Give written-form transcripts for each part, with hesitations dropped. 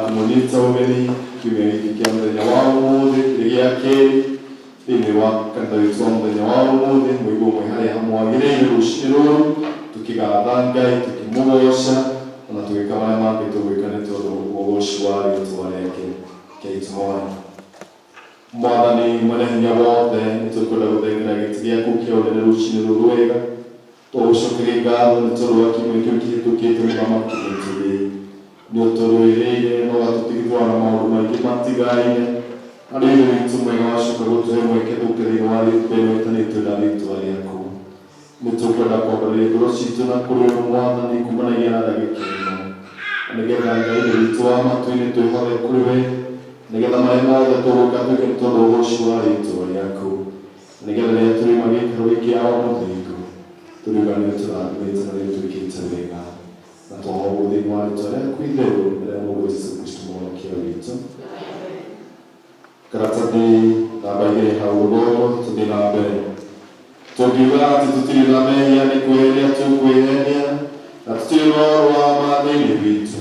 kũmũnyita ũgeni kiumia gĩkĩ kĩa mũthenya wa ũmũthĩ kĩrĩ gĩa kerĩ thĩinĩ wa kanitha witũ wa mũthenya wa ũmũthĩ mũigua ũmwe harĩa hamwagĩrĩire rũciinĩ rũrũ tũkĩgatha Ngai tũkĩmũgoca ona tũgĩka marĩa mangĩ tũgwĩka nĩ tondũ ũgoci wa rĩĩtwa rĩake Ngai Mwathani mwene hinya wothe nĩ tũkwenda gũthaithĩra gĩtĩ gĩaku kĩa ũnene rũciinĩ rũrũ wega tũgũcokeria ngatho nĩ tondũ wa kiumia kĩu kĩhĩtũkĩte mũthamaki witũ nĩ ũtũrũĩrĩire na ũgatũtigithũra na maũndũ maingĩ matigaine harĩ wĩra witũ mwega wacoka gũtũhe mweke tũke thĩinĩ wa rĩtwa ĩno ĩtanĩtwo na rĩtwa rĩaku nĩ tũkwenda kwambarĩria ngoro citũ na kũrĩ we Mwathani kumanagia na ndagĩka ĩno nĩgetha Ngai witũ wa matũ-inĩ twĩhothe kũrĩ we nĩgetha marĩa mothe tũgũka twĩke nĩ tondũ ũgoci wa rĩtwa rĩaku nĩgetha rĩrĩa tũrĩma gĩikaro gĩkĩ ya o mũthĩngo tũriũganĩre tũrathimĩte na rĩu twĩkĩte wega na twahoguo thĩinĩ wa rĩtwa rĩaku itherũ rĩrĩa mũndũ Jesũ Kristo mũhonokia witũ. Karatathi namba 2 hau ũguo tũthiĩ na mbere tũngiuga atĩ tũtirĩ na mehia nĩ kwĩhenia tũkwĩhenia na tũtirĩ na ũhoro wa maathani witũ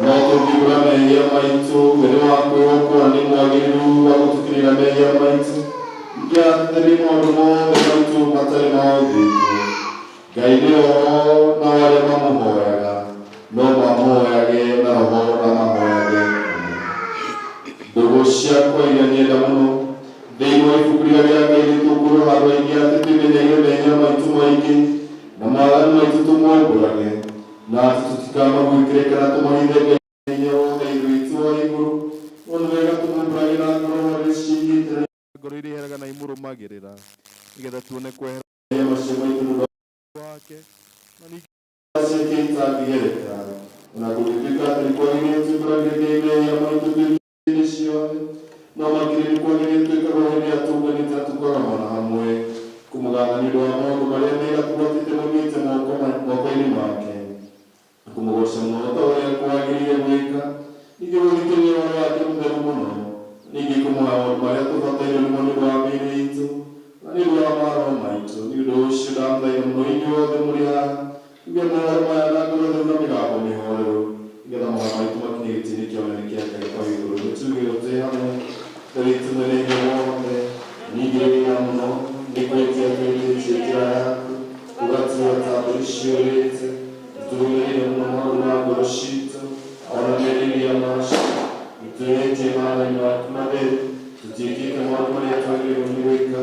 no tũngiuga mehia maitũ wĩrĩ wa kwĩhokwo nĩ mwagĩrĩru wa gũtũkĩrĩra mehia maitũ ingĩathĩrĩ maũndũ mothe maitũ matarĩ ma ũthingu Ngai nĩ roho na arĩa mamũhoyaga no mamũhoyage na roho na mahoyage ndũgũ ciakwa iria nyenda mũno thĩinĩ wa ibuku rĩrĩa rĩa Ngai nĩ tũkũrora andũ aingĩ atĩ twĩmenyeire mehia maitũ maingĩ na maathani maitũ tũmombũrage na atĩ tũtikamagwĩkĩre kana tũmahithe Ngai hinya wothe ithu witũ wa igũrũ no nĩ wega tũmombũrage na ngoro harĩ ciĩgitĩre ngoro iria iheraga na imũrũmagĩrĩra nĩgetha tuone kweheria macio maitũ wake na ningĩ ciake itangĩgereka ona gũgĩtuĩka atĩ nĩ kwagĩrĩire twĩkũragĩrĩria mehia maitũ twĩkĩrĩire ciothe no makĩria nĩ kwagĩrĩire twĩkaga hĩndĩ ĩrĩa tũnganĩte na tũkoragana hamwe kũmũgatha nĩ ũndũ wa maũndũ marĩa mega tũgwatĩte maumĩte moko-inĩ make na kũmũgoca mũno ta ũrĩa kwagĩrĩire gwĩka ningĩ gũthikĩrĩria ũhoro wake mũtheru mũno ningĩ kũmũhe maũndũ marĩa tũbataire nĩmo nĩ ũndũ wa mĩĩrĩ itũ na nĩ ũndũ wa maroho maitũ nĩ ũndũ ũcio ndamũthaitha mũno inyuothe mũrĩ haha nĩguo mohoro maya na ngoro theru na mĩgambo mĩhoreru nĩgetha mohoro maitũ makinye gĩtĩ-inĩ kĩa ũnene kĩa Ngai kwa igũrũ nĩ tugĩrwo twĩ hamwe Ngai mwene hinya wothe ningĩ wĩra mũno nĩ kwĩtia twĩtĩtie njĩra yaku ũgatuĩra ta mbũri ciũrĩte nĩtũrũmĩrĩire mũno maũndũ ma ngoro citũ ona merirĩria macio nĩtwĩhĩtie maathani maku matheru tũtiĩkĩte maũndũ marĩa twagĩrĩirwo nĩ gwĩka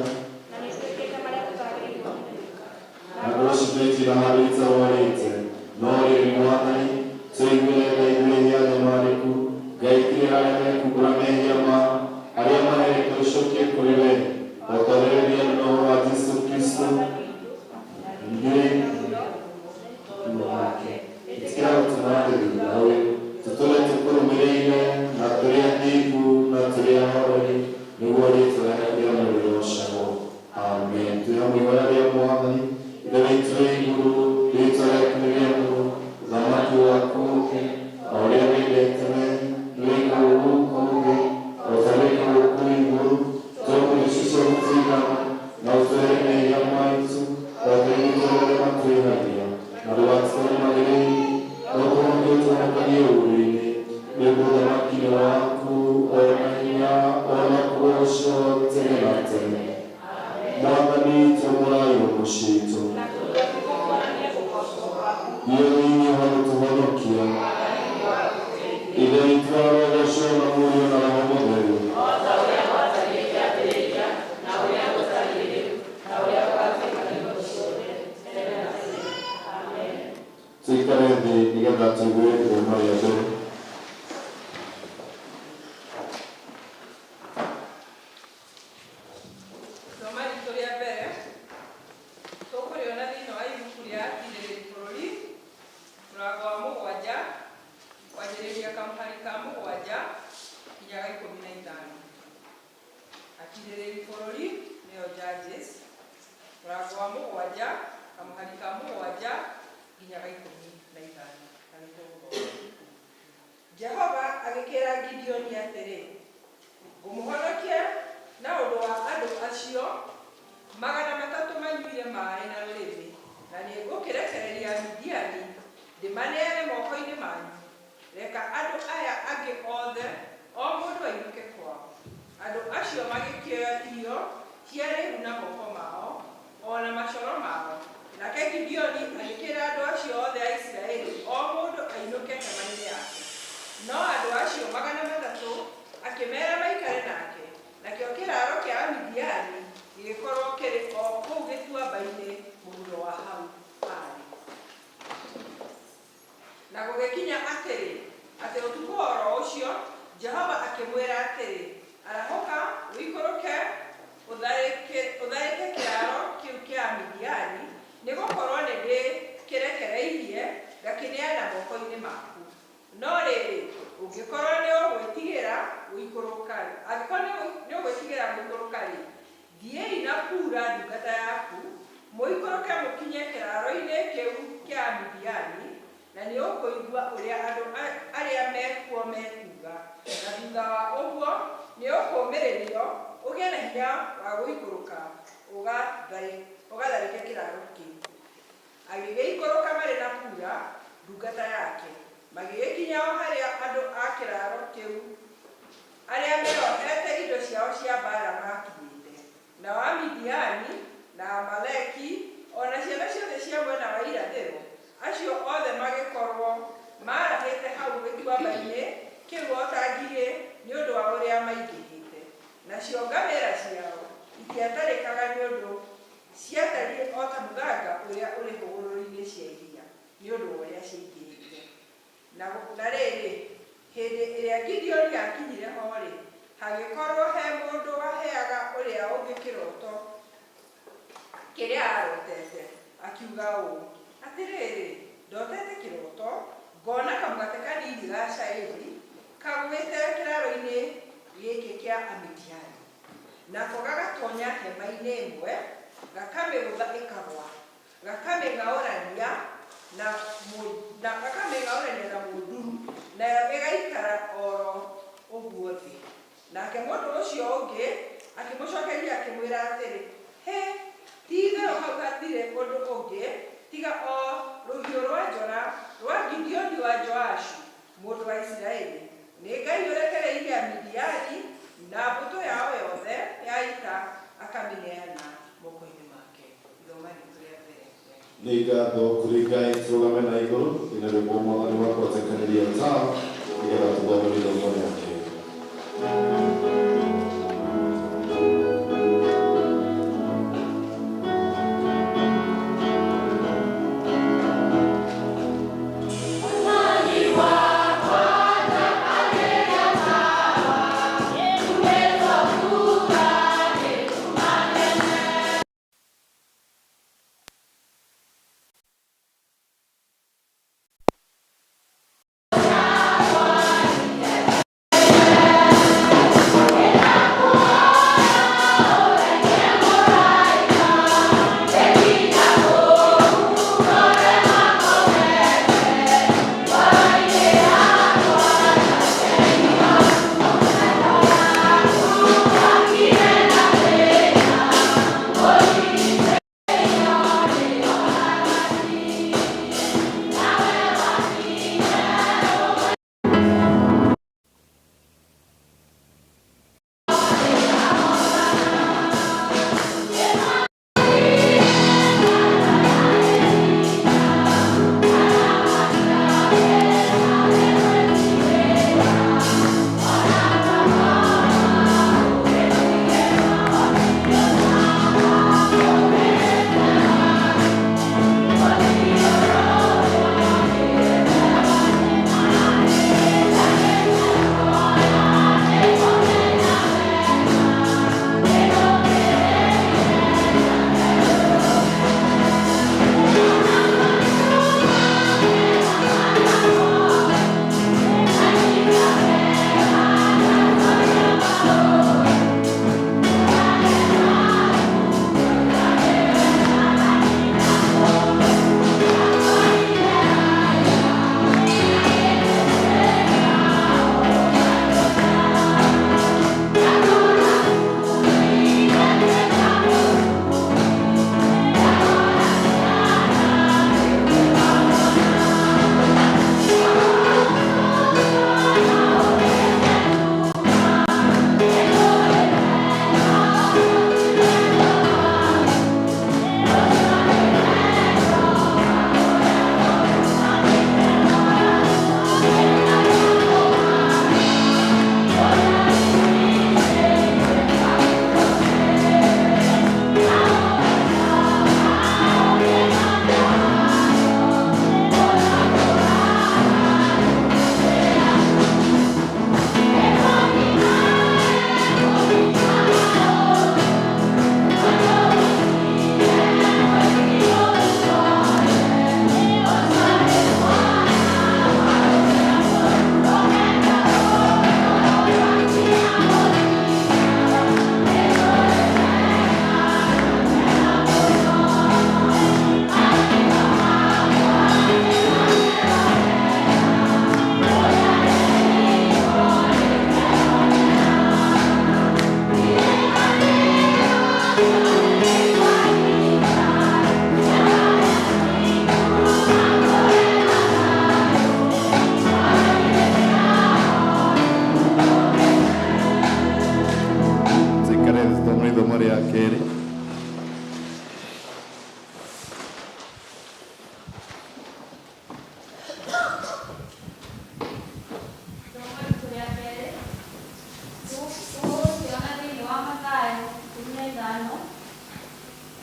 na ngoro citũ itira handũ itarwarĩte no rĩrĩ Mwathani tũiguĩre Ngai mehia nyamarĩku Ngai tigĩra arĩa mekumbũra mehia mao arĩa maherete ũcokie kũrĩ we o ta ũrĩa wĩrĩire na ũhoro wa Jesũ Kristo ningĩ ĩtigĩra gũtũmathĩ thutha ũyũ tũtũre tũkũrũmĩrĩire na tũrĩ athingu na tũrĩ ahoreri nĩguo rĩĩtwa rĩaku rĩamũrĩrwo ũcagwo amen twĩ hamwe ihora rĩa Mwathani ithe witũ wĩ igũrũ rĩĩtwa rĩaku nĩ rĩamũrwo ũthamaki waku ũũke o ũrĩa wendete we nĩ igũrũ gũkũ thĩ o ta wĩka gũkũ igũrũ tũkũrĩcicia gũtigana na ũtũhere mehia maitũ o ta ithuĩ arĩa matwĩhagia na ndũgatũrũmagĩrĩre no tũhonokie tũhonokagie ũũru-inĩ nĩguo ũthamaki-inĩ waku ona hinya ona kũgocwo tene na tene Mwathani tũmũrai ũmũ citũ iwe wĩinĩ wa gũtũhonokia ithe witũ arogocwo na Mũriũ na Roho Mũtheru tũikare thĩ nĩgetha tũigue ithomo rĩa mbere Somo ritũ rĩa mbere tũkũrĩona thĩinĩ wa ibuku rĩa Akirĩrĩria bũrũri mũrango wa 7 kwanjĩrĩria kamũhari ka 7 nginya 15. Akirĩrĩria bũrũri nĩyo Judges mũrango wa 7 kamũhari ka 7 nginya 15. Jehova agĩkĩra Gideoni atĩrĩ, ngũmũhonokia na ũndũ wa andũ acio 300 manyuire maaĩ na rũrĩmĩ, na nĩ ngũkĩrekereria Midiani ndĩmaneane moko-inĩ manyu. reka andũ aya angĩ othe o mũndũ ainũke kwao. Andũ acio magĩkĩoya irio cia rĩu na moko mao ona macoro mao. Nake Gideoni agĩkĩra andũ acio othe a Isiraeli o mũndũ ainũke hema-inĩ yake. No andũ acio 300 akĩmera maikare nake. Nakĩo kĩraro kĩa Amidiani gĩgĩkorwo kĩrĩ o kũu gĩtuamba-inĩ mũhuro wa hau harĩ. Na gũgĩkinya atĩrĩ, atĩ ũtukũ oro ũcio Jehova akĩmwĩra atĩrĩ, arahũka ũikũrũke ũtharĩke kĩraro kĩu kĩa Amidiani, nĩgũkorwo nĩndĩkĩrekereirie ngakĩneana moko-inĩ maku. No rĩrĩ, ũngĩkorwo nĩ ũgwĩtigĩra gũikũrũka-rĩ, thiĩi na Pura ndungata yaku, mũikũrũke mũkinye kĩraro-inĩ kĩu kĩa Amidiani, na nĩ ũkũigua ũrĩa andũ arĩa mekuo mekuga. Na thutha wa ũguo nĩ ũkũmĩrĩrio ũgĩe na hinya wa gũikũrũka ũgatharĩke kĩraro kĩu. Agĩgĩikũrũka marĩ na Pura ndungata yake, magĩgĩkinya o harĩa andũ a kĩraro kĩu arĩa meyohete indo ciao cia mbaara makinyĩte. Nao Amidiani na Amaleki ona ciana ciothe cia mwena wa irathĩro, acio othe magĩkorwo marahĩte hau gĩtuamba-inĩ kĩu o ta ngigĩ nĩ ũndũ wa ũrĩa maingĩhĩte. Nacio ngamĩra ciao itiatarĩkaga nĩ ũndũ ciatariĩ o ta mũthanga ũrĩa ũrĩ hũgũrũrũ-inĩ cia iria nĩ ũndũ wa ũrĩa ciaingĩhĩte. Na rĩrĩ, hĩndĩ ĩrĩa Gideoni akinyire ho-rĩ, hagĩkorwo he mũndũ waheaga ũrĩa ũngĩ kĩroto kĩrĩa arotete, akiuga ũũ, atĩrĩrĩ, ndotete kĩroto, ngona kamũgate kanini ga cairi kagũĩte kĩraro-inĩ gĩkĩ kĩa Amidiani. Nako gagatonya hema-inĩ ĩmwe, gakamĩgũtha ĩkagwa, gakamĩng'aũrania na mũnduru, nayo ĩgaikara oro ũguo thĩ. Nake mũndũ ũcio ũngĩ akĩmũcokeria akĩmwĩra atĩrĩ, ti-itherũ hau hatirĩ ũndũ ũngĩ tiga o rũhiũ rwa njora rwa Gideoni wa Joashu mũndũ wa Isiraeli. Nĩ Ngai ũrekereirie Amidiani na mbũtũ yao yothe ya ita akamĩneana moko-inĩ make. Ithoma rĩtũ rĩa mbere. Nĩ ngatho kũrĩ Ngai, tũrũgame na igũrũ ina rwĩmbo Mwathani wakwa tekanĩria nzao nĩgetha tũthome rĩthomo rĩake. Yeah.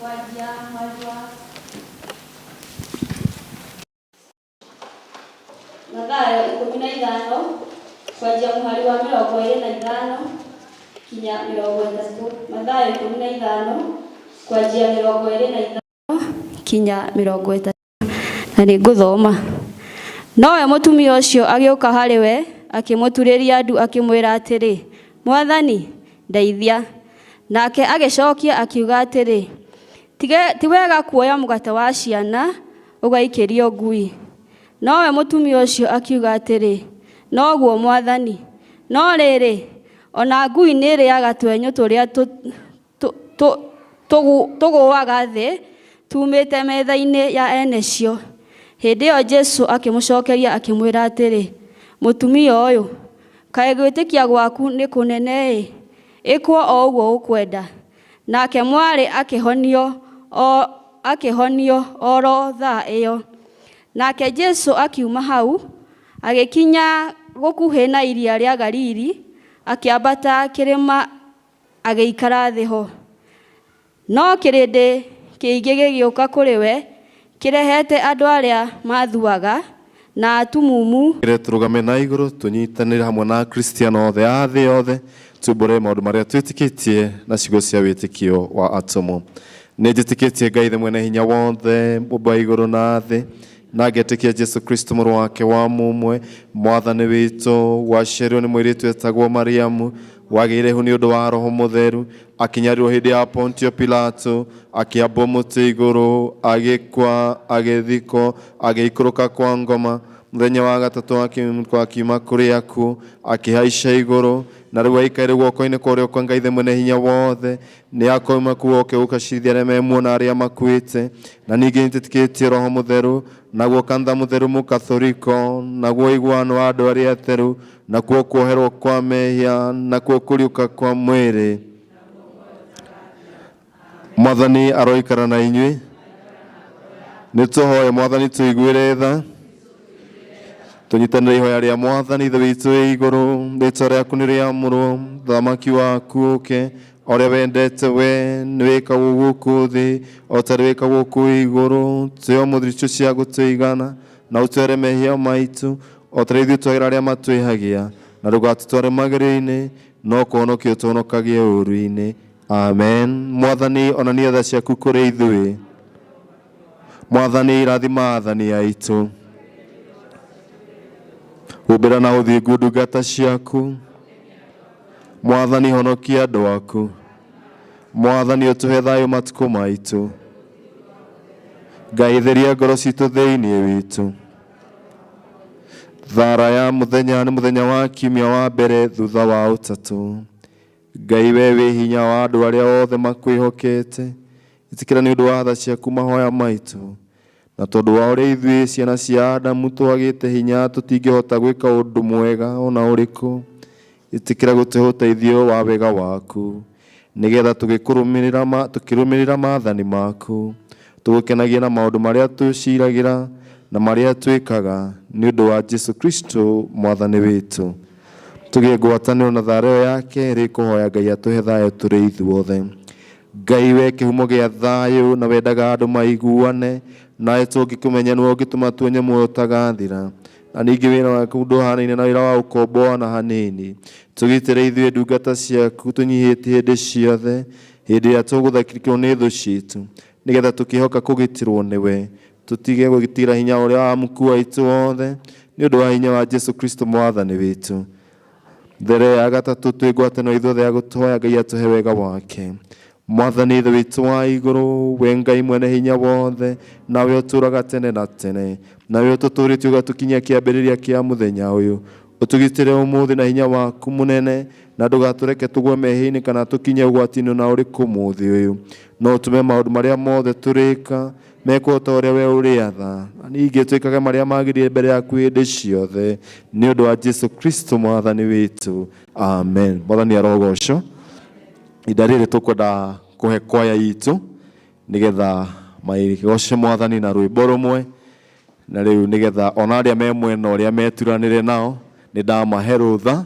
Wajia Majwa Mathayo 15 kwajia muhari wa 25 kinya 30. Mathayo 15 kwajia 25 kinya 30. Na nĩngũthoma. Nowe mũtumia ũcio agĩũka harĩ we akĩmũturĩria ndu akĩmwĩra atĩrĩ, Mwathani, ndeithia. Nake agĩcokia akiuga atĩrĩ, ti wega kuoya mũgate wa ciana ũgaikĩrio ngui. Nowe mũtumia ũcio akiuga atĩrĩ, noguo Mwathani, no rĩrĩ, ona ngui nĩĩrĩaga twenyũ tũrĩa tũgũaga thĩ tumĩte metha-inĩ ya ene cio. Hĩndĩ ĩyo Jesũ akĩmũcokeria akĩmwĩra atĩrĩ, mũtumia ũyũ, kaĩ gwĩtĩkia gwaku nĩ kũnene-ĩ, ĩkwo o ũguo ũkwenda. Nake mwarĩ akĩhonio oro thaa ĩyo. Nake Jesũ akiuma hau, agĩkinya gũkuhĩ na iria rĩa Galili, akĩambata kĩrĩma agĩikara thĩ ho. No kĩrĩndĩ kĩingĩ gĩgĩũka kũrĩ we, kĩrehete andũ arĩa mathuaga na atumumu. Tũrũgame na igũrũ tũnyitanĩre hamwe na Kristiano othe a thĩ yothe tumbũre maũndũ marĩa twĩtĩkĩtie na ciugo cia wĩtĩkio wa atũmwo. Nĩ njĩtĩkĩtie Ngai Ithe mwene hinya wothe mũmba igũrũ na thĩ, na ngetĩkia Jesũ Kristo mũrũ wake wa mũmwe mwathani witũ, waciarirwo nĩ mũirĩtu etagwo Mariamu, wagĩire hu nĩ ũndũ wa Roho Mũtheru, akinyaririo hĩndĩ ya Pontio Pilato, akĩambwo mũtĩ igũrũ, agĩkua, agĩthikwo, agĩikũrũka kwa ngoma, mũthenya wa gatatũ akiuma kũrĩ akuũ, akĩhaica igũrũ, na rĩu aikaire guoko-inĩ kwa ũrĩo kwa Ngai Ithe mwene hinya wothe. Nĩ akoima kuo ũkĩũka ciithia arĩa memuona arĩa makuĩte. Na ningĩ nĩtĩtĩkĩtie Roho Mũtheru, naguo kanitha mũtheru mũkathoriko, naguo iguano wa andũ arĩa atheru, nakuo kuoherwo kwa mehia, nakuo kũriũka kwa mwĩrĩ. Mwathani aroikara na inyuĩ. Nĩtũhoe Mwathani tũiguĩre tha. Tũnyitanĩre ihoya rĩa Mwathani Ithe witũ wĩ igũrũ, rĩĩtwa rĩaku nĩ rĩamũrwo, thamaki waku ũũke, o ũrĩa wendete we nĩ wĩkagwo gũkũ thĩ o ta wĩkagwo gũkũ igũrũ. Tũhe ũmũthĩ icio cia gũtũigana, na ũtware mehia maitũ o ta ithuĩ twagĩra arĩa matwĩhagia, na ndũgatũtware magerio-inĩ, no kũhonokia ũtũhonokagie ũũru-inĩ. Amen. Mwathani onania tha ciaku kũrĩ ithuĩ. Mwathani rathima athani aitũ. Umbĩra na ũthingu ndungata ciaku. Mwathani honokia andũ aku. Mwathani ũtũhe thayũ matukũ maitũ. Ngai theria ngoro citũ thĩinĩ witũ. Thara ya mũthenya nĩ mũthenya wa kiumia wa mbere thutha wa ũtatũ. Ngai we wĩ hinya wa andũ arĩa othe makwĩhokete, ĩtĩkĩra nĩ ũndũ wa tha ciaku mahoya maitũ, na tondũ wa ũrĩa ithuĩ ciana cia Adamu twagĩte hinya tũtingĩhota gwĩka ũndũ mwega ona ũrĩkũ, ĩtĩkĩra gũtũhe ũteithio wa wega waku, nĩgetha tũkĩrũmĩrĩra maathani maku, tũgũkenagie na maũndũ marĩa twĩciragĩra na marĩa twĩkaga, nĩ ũndũ wa Jesũ Kristo mwathani witũ. Tũgĩe ngwatanĩro na thayũ yake, rĩkũhoya Ngai atũhe thayũ tũrĩ ithuothe. Ngai we kĩhumo gĩa thayũ, na wendaga andũ maiguane, nawe tũngĩkũmenya nĩwe ũngĩtũma tuonye muoyo ũtagathira. Na ningĩ wĩra waku ndũhanaine na wĩra wa ũkomboa hanini. Tũgitĩre ithuĩ ndungata ciaku tũnyihĩtie hĩndĩ ciothe, hĩndĩ ĩrĩa tũgũtharĩkĩrwo nĩ thũ citũ, nĩgetha tũkĩhoka kũgitĩrwo nĩwe. Tũtige gũgitĩra hinya ũrĩa wa muku witũ wothe, nĩ ũndũ wa hinya wa Jesũ Kristo mwathani witũ. Mbere ya gatatũ twĩ ngwatanĩro ithuothe ya gũtũhoya Ngai atũhe wega wake. Mwathani Ithe witũ wa igũrũ, we Ngai mwene hinya wothe, nawe ũtũũraga tene na tene, nawe ũtũtũrĩtie ũgatũkinyia kĩambĩrĩria kĩa mũthenya ũyũ. Ũtũgitĩre ũmũthĩ na hinya waku mũnene, na ndũgatũreke tũgwe mehia-inĩ kana tũkinye ũgwati-inĩ na ũrĩkũ ũmũthĩ ũyũ. No ũtũme maũndũ marĩa mothe tũrĩka mekwo ta ũrĩa we ũrĩatha, na ningĩ twĩkage marĩa magĩrĩire mbere yaku hĩndĩ ciothe, nĩ ũndũ wa Jesũ Kristo mwathani witũ. Amen. Mwathani arogocwo. Ihinda rĩrĩ tũkwenda kũhe kwaya itũ, nĩgetha maigoce mwathani na rwĩmbo rũmwe, na rĩu nĩgetha ona arĩa me mwena ũrĩa meturanĩre nao, nĩ ndamahe rũtha.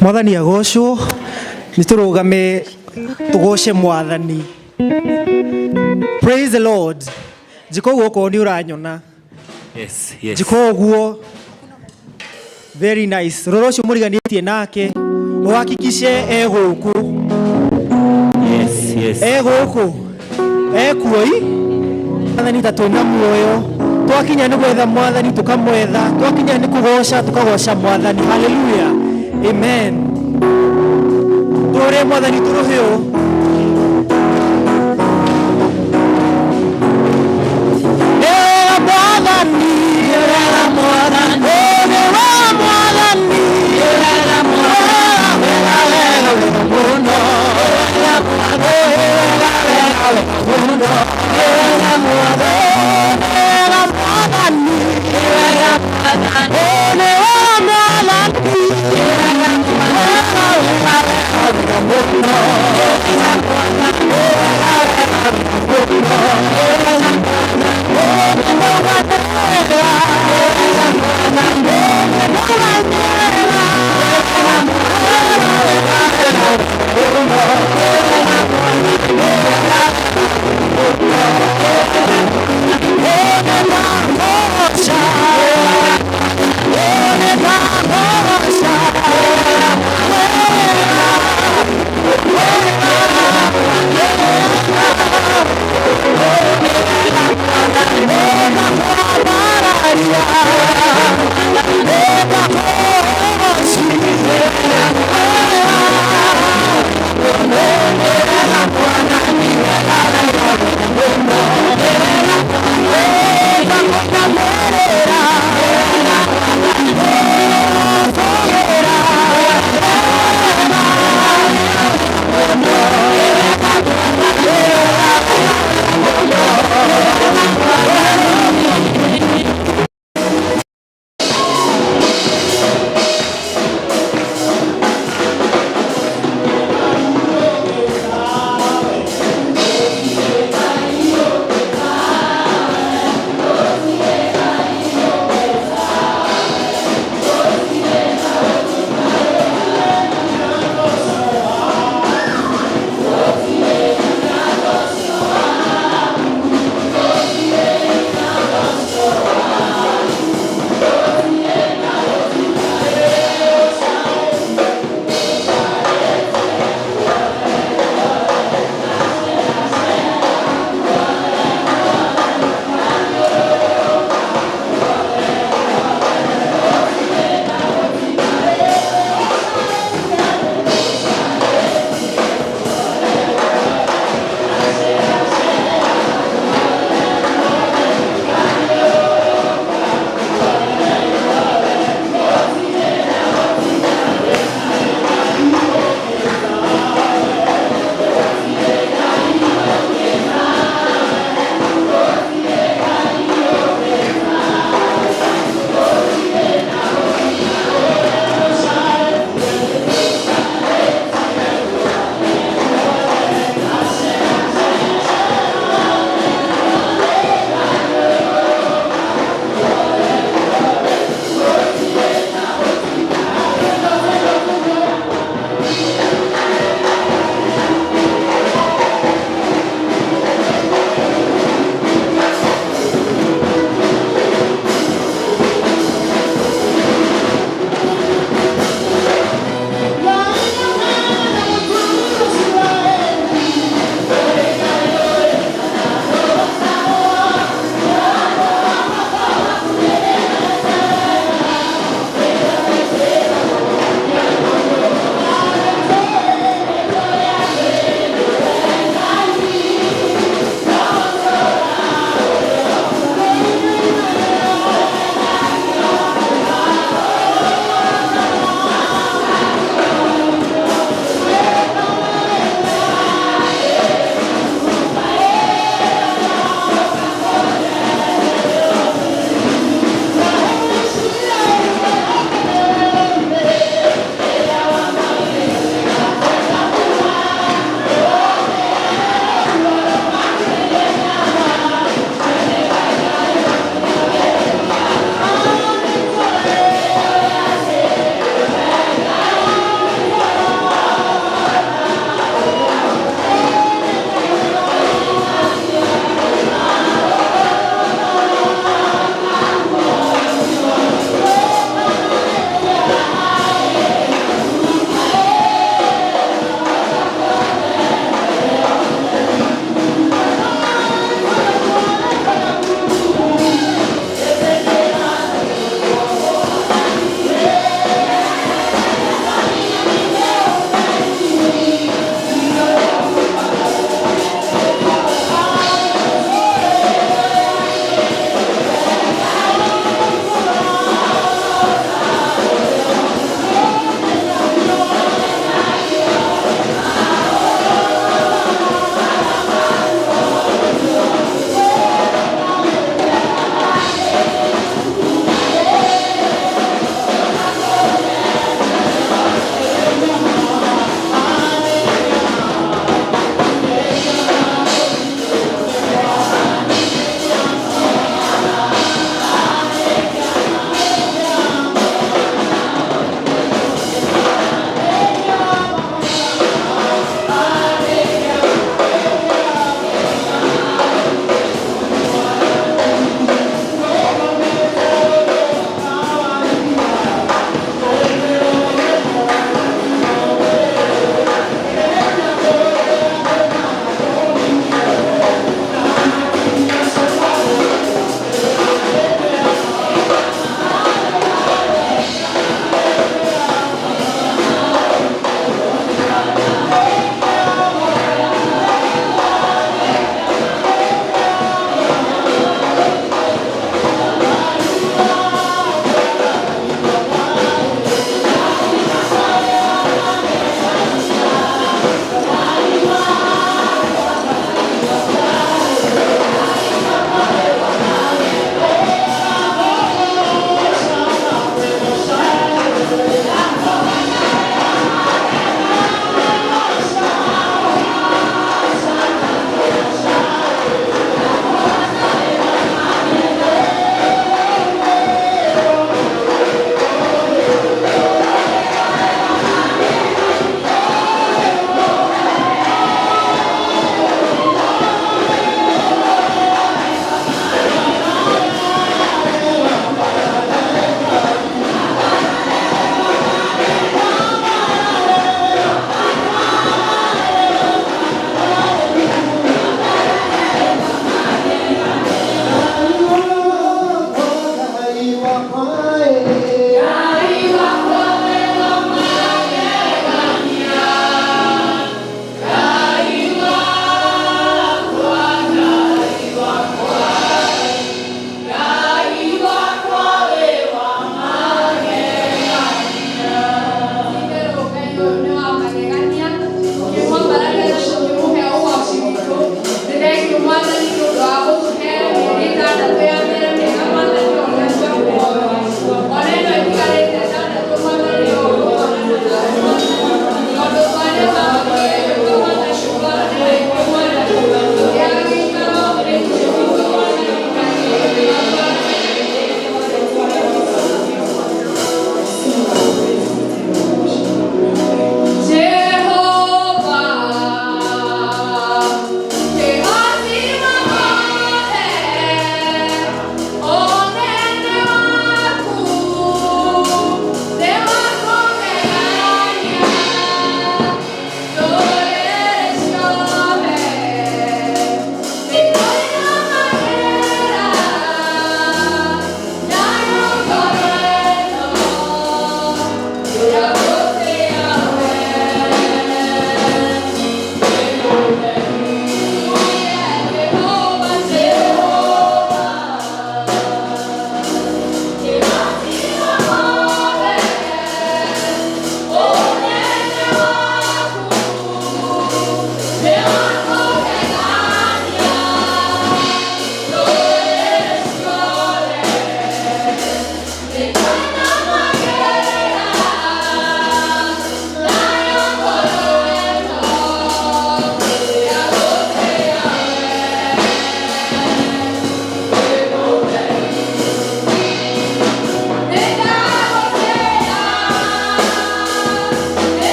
Mwathani agocwo niturugame tugoce Mwathani. Praise the Lord. Jiko guko ni uranyona. Yes. Jiko guo very nice. Roro cio muriganitie nake uhakikishe eguku. Yes. Eguku. Ekuoi. Mwathani tatwina muoyo. Twakinya ni gwetha Mwathani tukamwetha. Twakinya ni kugoca tukagoca Mwathani. Hallelujah. Amen. Tore Mwathani turuhio. Yeah.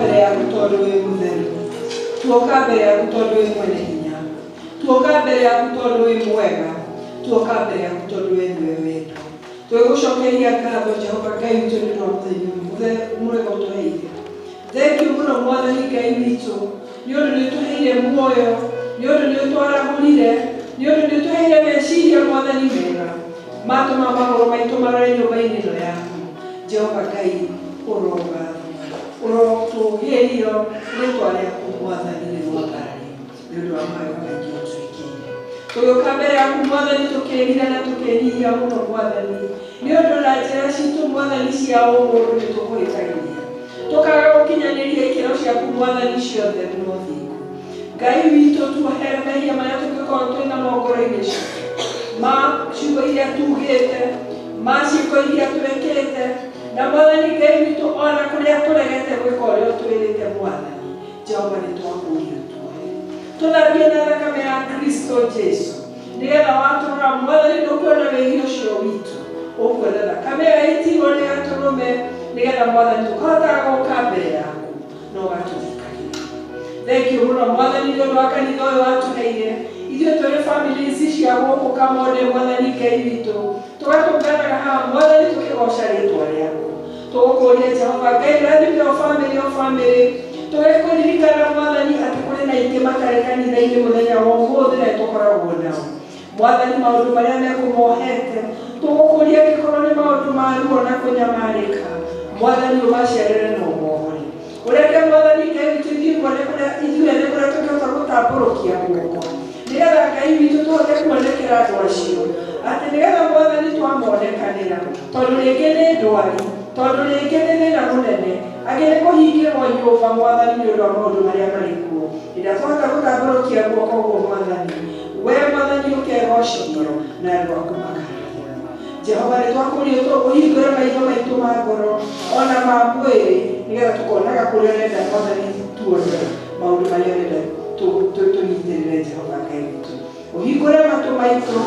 mbere yaku tondũ wĩ mũtheru, tuoka mbere yaku tondũ wĩ mwene hinya, tuoka mbere yaku tondũ wĩ mwega, tuoka mbere yaku tondũ wĩ niwe wendo. Twĩgũcokeria ngatho Jehova Ngai witũ nĩ ũndũ wa mũthenya mwega ũtũheire. Thengiũ mũno Mwathani Ngai witũ nĩ ũndũ nĩ ũtũheire muoyo, nĩ ũndũ nĩ ũtwarahũrire, nĩ ũndũ nĩ ũtũheire meciria Mwathani mega matũma magũrũ maitũ marore nyũmba-inĩ ĩno yaku. Jehova Ngai ũroga ũrotũgĩrio rĩtwa rĩaku Mwathani rĩgwathare nĩ ũndũ wa mawega maingĩ ũtwĩkĩire. Tũgĩũka mbere yaku Mwathani tũkĩrira na tũkĩnyihia mũno Mwathani nĩ ũndũ na njĩra citũ Mwathani cia ũmũndũ nĩ tũkũhĩtagĩria, tũkaga gũkinyanĩria ikĩro ciaku Mwathani ciothe no thingu. Ngai witũ tuohere mehia marĩa tũngĩkorwo twĩna ngoro-inĩ citũ, ma ciugo iria tugĩte, ma ciĩko iria twĩkĩte, na Mwathani Ngai witũ ona kũrĩa tũregete gwĩka ũrĩa ũtwĩrĩte Mwathani. Jehova nĩ twakũria tuohe, tũthambie na thakame ya Kristo Jesu, nĩgetha watũrora Mwathani ndũkuona wĩgi ũcio witũ, ũkuona thakame yaitirwo nĩ gatũrũme, nĩgetha Mwathani tũkahotaga gũka mbere yaku na ũgatũthikagĩrĩria. Thengiũ mũno Mwathani nĩ ũndũ wa kanitha ũyũ watũheire, ithuĩ tũrĩ family ici cia gũkũ Kamode Mwathani Ngai witũ, tũgatũnganaga haha Mwathani tũkĩgoca rĩtwa rĩaku, tũgũkũria Jehova Ngai rathimĩra o family, tũgĩkũririkana Mwathani atĩ kũrĩ na ingĩ matarĩ kanitha-inĩ mũthenya wa ũmũthĩ na tũkoragwo nao. Mwathani maũndũ marĩa mekũmohete, tũgũkũria angĩkorwo nĩ maũndũ ma ruo na kũnyamarĩka, Mwathani ũmaciarĩre na ũmohore. Ũreke Mwathani Ngai witũ ithuĩ nĩ kũrĩa tũngĩhota gũtambũrũkia guoko, nĩgetha Ngai witũ tũhote kuonekera andũ acio, atĩ nĩgetha Mwathani twamonekanĩra, tondũ rĩngĩ nĩ ndwari, tondũ rĩngĩ nĩ thĩna mũnene, angĩ nĩ kũhingĩrwo nyũmba Mwathani nĩ ũndũ wa maũndũ marĩa marĩ kuo. Rĩrĩa twahota gũtambũrũkia guoko guo Mwathani, wee Mwathani ũkegocithio na andũ aku makarathĩra. Jehova nĩ twakũria ũhingũre maitho maitũ ma ngoro ona ma mwĩrĩ, nĩgetha tũkonaga kũrĩa ũrenda Mwathani tuone maũndũ marĩa ũrenda tũnyitĩrĩre Jehova Ngai witũ. Ũhingũre matũ maitũ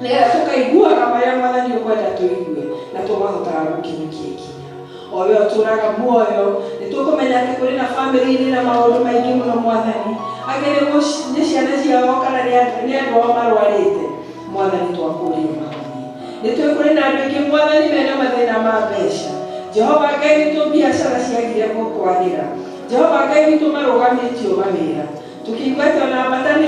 nĩgetha tũkaiguaga marĩa Mwathani ũkwenda tũigue na tũkahotaga gũkinyũkia ikinya. O we ũtũraga muoyo, nĩ tũkũmenya atĩ kũrĩ na family-inĩ na maũndũ maingĩ mũno Mwathani, angĩ nĩ ciana ciao kana nĩ andũ ao marwarĩte. Mwathani twakũria mahonie. Nĩ tũĩ kũrĩ na andũ aingĩ Mwathani mena mathĩna ma mbeca. Jehova Ngai witũ biacara ciagire gũkwagĩra, Jehova Ngai witũ marũgamĩtio mawĩra, tũkĩigua atĩ ona mbata nĩ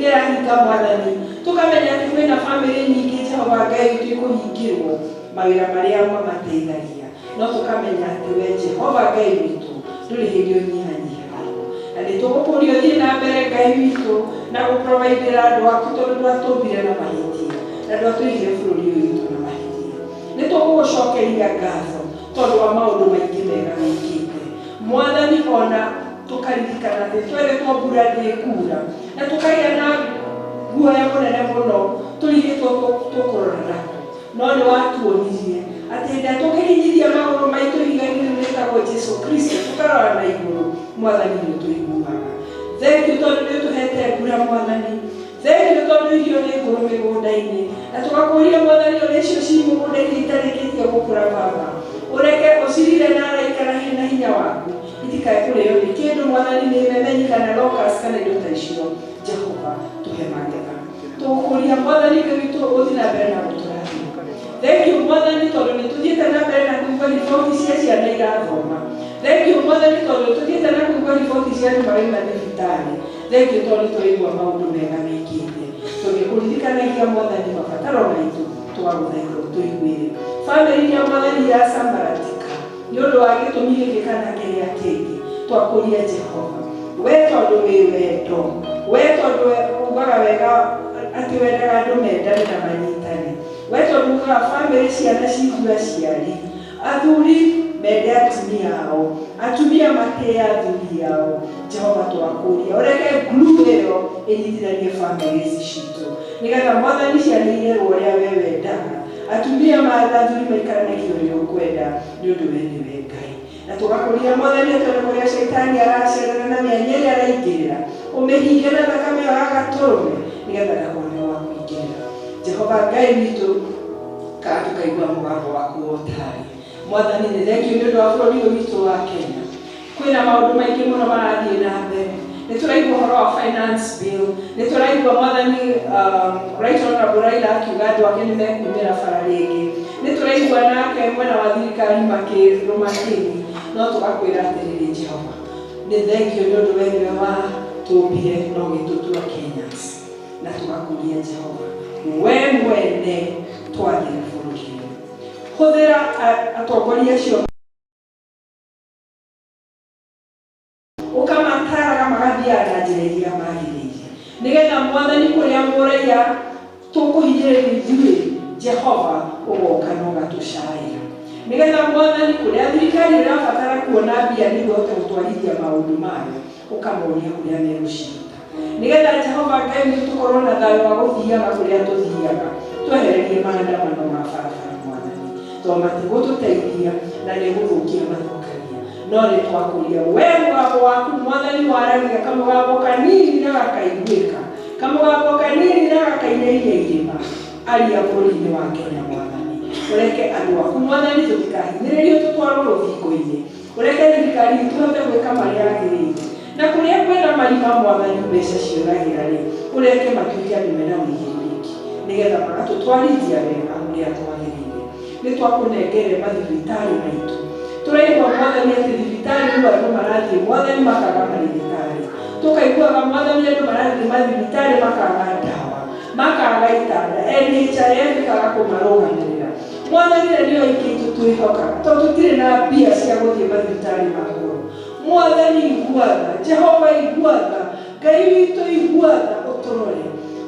ĩrahinga Mwathani, tũkamenya atĩ kwĩna family nyingĩ Jehova Ngai witũ ikũhingĩrwo mawĩra marĩa mamateithagia, no tũkamenya atĩ we Jehova Ngai witũ ndũrĩ hĩndĩ ũnyihanyihaga. Na nĩ tũgũkũria ũthiĩ na mbere Ngai witũ na gũprovaidĩra andũ aku tondũ ndwatũmbire na mahĩtia na ndwatũigire bũrũri ũyũ witũ na mahĩtia. Nĩ tũgũgũcokeria ngatho tondũ wa maũndũ maingĩ mega wĩkĩte Mwathani, ona tũkaririkana atĩ twerĩtwo mbura ndĩkuura na tũkagĩa na guoya mũnene mũno tũrigĩtwo tũkũrora naku, no nĩ watuonirie atĩ hĩndĩ tũkĩhinyithia magũrũ maitũ ihiga-inĩ rĩu rĩtagwo Jesũ Kristo tũkarora na igũrũ, Mwathani nĩ ũtũiguaga. Thengiũ tondũ nĩ ũtũhete mbura Mwathani, thengiũ tondũ irio nĩ ngũrũ mĩgũnda-inĩ, na tũgakũria Mwathani ũrĩa icio ci mũgũnda-inĩ itarĩkĩtie gũkũra Baba, ũreke ũcirire na araikara na hinya waku, itikae kũrĩo nĩ kĩndũ Mwathani, nĩ memenyi kana locust kana indo ta icio. Jehova tũhe magetha, tũgũkũria Mwathani Ngai witũ ũthiĩ na mbere na gũtũrathima. Thengiũ Mwathani tondũ nĩ tũthiĩte na mbere na kũigua riboti cia ciana irathoma. Thengiũ Mwathani tondũ nĩ tũthiĩte na kũigua riboti cia andũ marĩ thibitarĩ. Thengiũ tondũ tũraigua maũndũ mega mekĩte, tũgĩkũririkanagia Mwathani mabataro maitũ, twagũthaitha tũiguĩre. Family iria Mwathani iracambaratika nĩ ũndũ wa gĩtũmi gĩkĩ kana kĩrĩa kĩngĩ, twakũria Jehova, we tondũ wĩ wendo, we tondũ ugaga wega atĩ wendaga andũ mendane na manyitane, we tondũ ugaga family ciana ciigue aciari, athuri mende atumia ao, atumia matĩe athuri ao. Jehova twakũria ũreke glue ĩyo ĩnyitithanie family ici citũ, nĩgetha Mwathani ciana irerwo ũrĩa we wendaga, atumia athuri maikaranagie ũrĩa ũkwenda, nĩ ũndũ we nĩwe Ngai. Na tũgakũria Mwathani tondũ kũrĩa Shaitani aracerera na mĩanya ĩrĩa araingĩrĩra, ũmĩhinge na thakame ĩyo ya gatũrũme, nĩgetha ndakone wa kũingĩrĩra. Jehova Ngai witũ, kana tũkaigua mũgambo waku o tarĩ Mwathani. Nĩ thengiũ nĩ ũndũ wa bũrũri ũyũ witũ wa Kenya, kwina maundu maingi muno marathie na mbere. Nituraigua horo wa finance bill, nituraigua mwathani Right Honorable Raila akiuga andu ake nimekumira bara ringi, nituraigua nake mwena wa thirikari makirumagiri, no tugakwira atiriri Jehova ni thengio ni undu wene wa tumbire no gitutua Kenyans, na tugakuria Jehova we mwene twathire bururi huthira atongoria acio ukamataraga magathiaga na njĩra iria magĩrĩire nigetha mwathani kũrĩa mũraiya tũkũhinyĩrĩria ithuĩ Jehova ũgoka na ũgatũcaĩra nigetha mwathani kũrĩa thirikari ĩrabatara kuona mbia nĩguo ĩhote gũtwarithia maũndũ mayo ũkamoria kũrĩa megũciruta nigetha Jehova Ngai nĩtũkorwo na thayũ wa gũthiaga kũrĩa tũthiaga twehererie maandamano ma barabara mwathani tondũ matigũtũteithia na nĩgũthũkia mathokagia no nĩtwakũria we mũgambo waku mwathani waragia kamũgambo kanini na gakaiguĩka kamũgambo kanini na gakainainia irĩma aria bũrũri-inĩ wa Kenya mwathani ũreke andũ aku mwathani tũtikahinyĩrĩrio tũtwarwo rũthingo-inĩ ũreke thirikari tũhote gwĩka marĩa agĩrĩire na kũrĩa kwĩna marima mwathani mbeca ciũragĩra rĩ ũreke matuĩke andũ mena ũigĩrĩrĩki nĩgetha magatũtwarithia wega ũrĩa twagĩrĩire nĩtwakũnengere mathibitarĩ maitũ tũraigua mwathani atĩ thibitarĩ rĩu andũ marathiĩ mwathani makaga marigitari tũkaiguaga mwathani andũ marathiĩ mathibitarĩ makaga ndawa makaga itanda NHIF ikaga kũmarũgamĩrĩra mwathani nĩo aingĩ tũtwĩhokaga tondũ tũtirĩ na mbia cia gũthiĩ mathibitarĩ ma goro mwathani iguatha Jehova iguatha Ngai witũ iguatha ũtũrore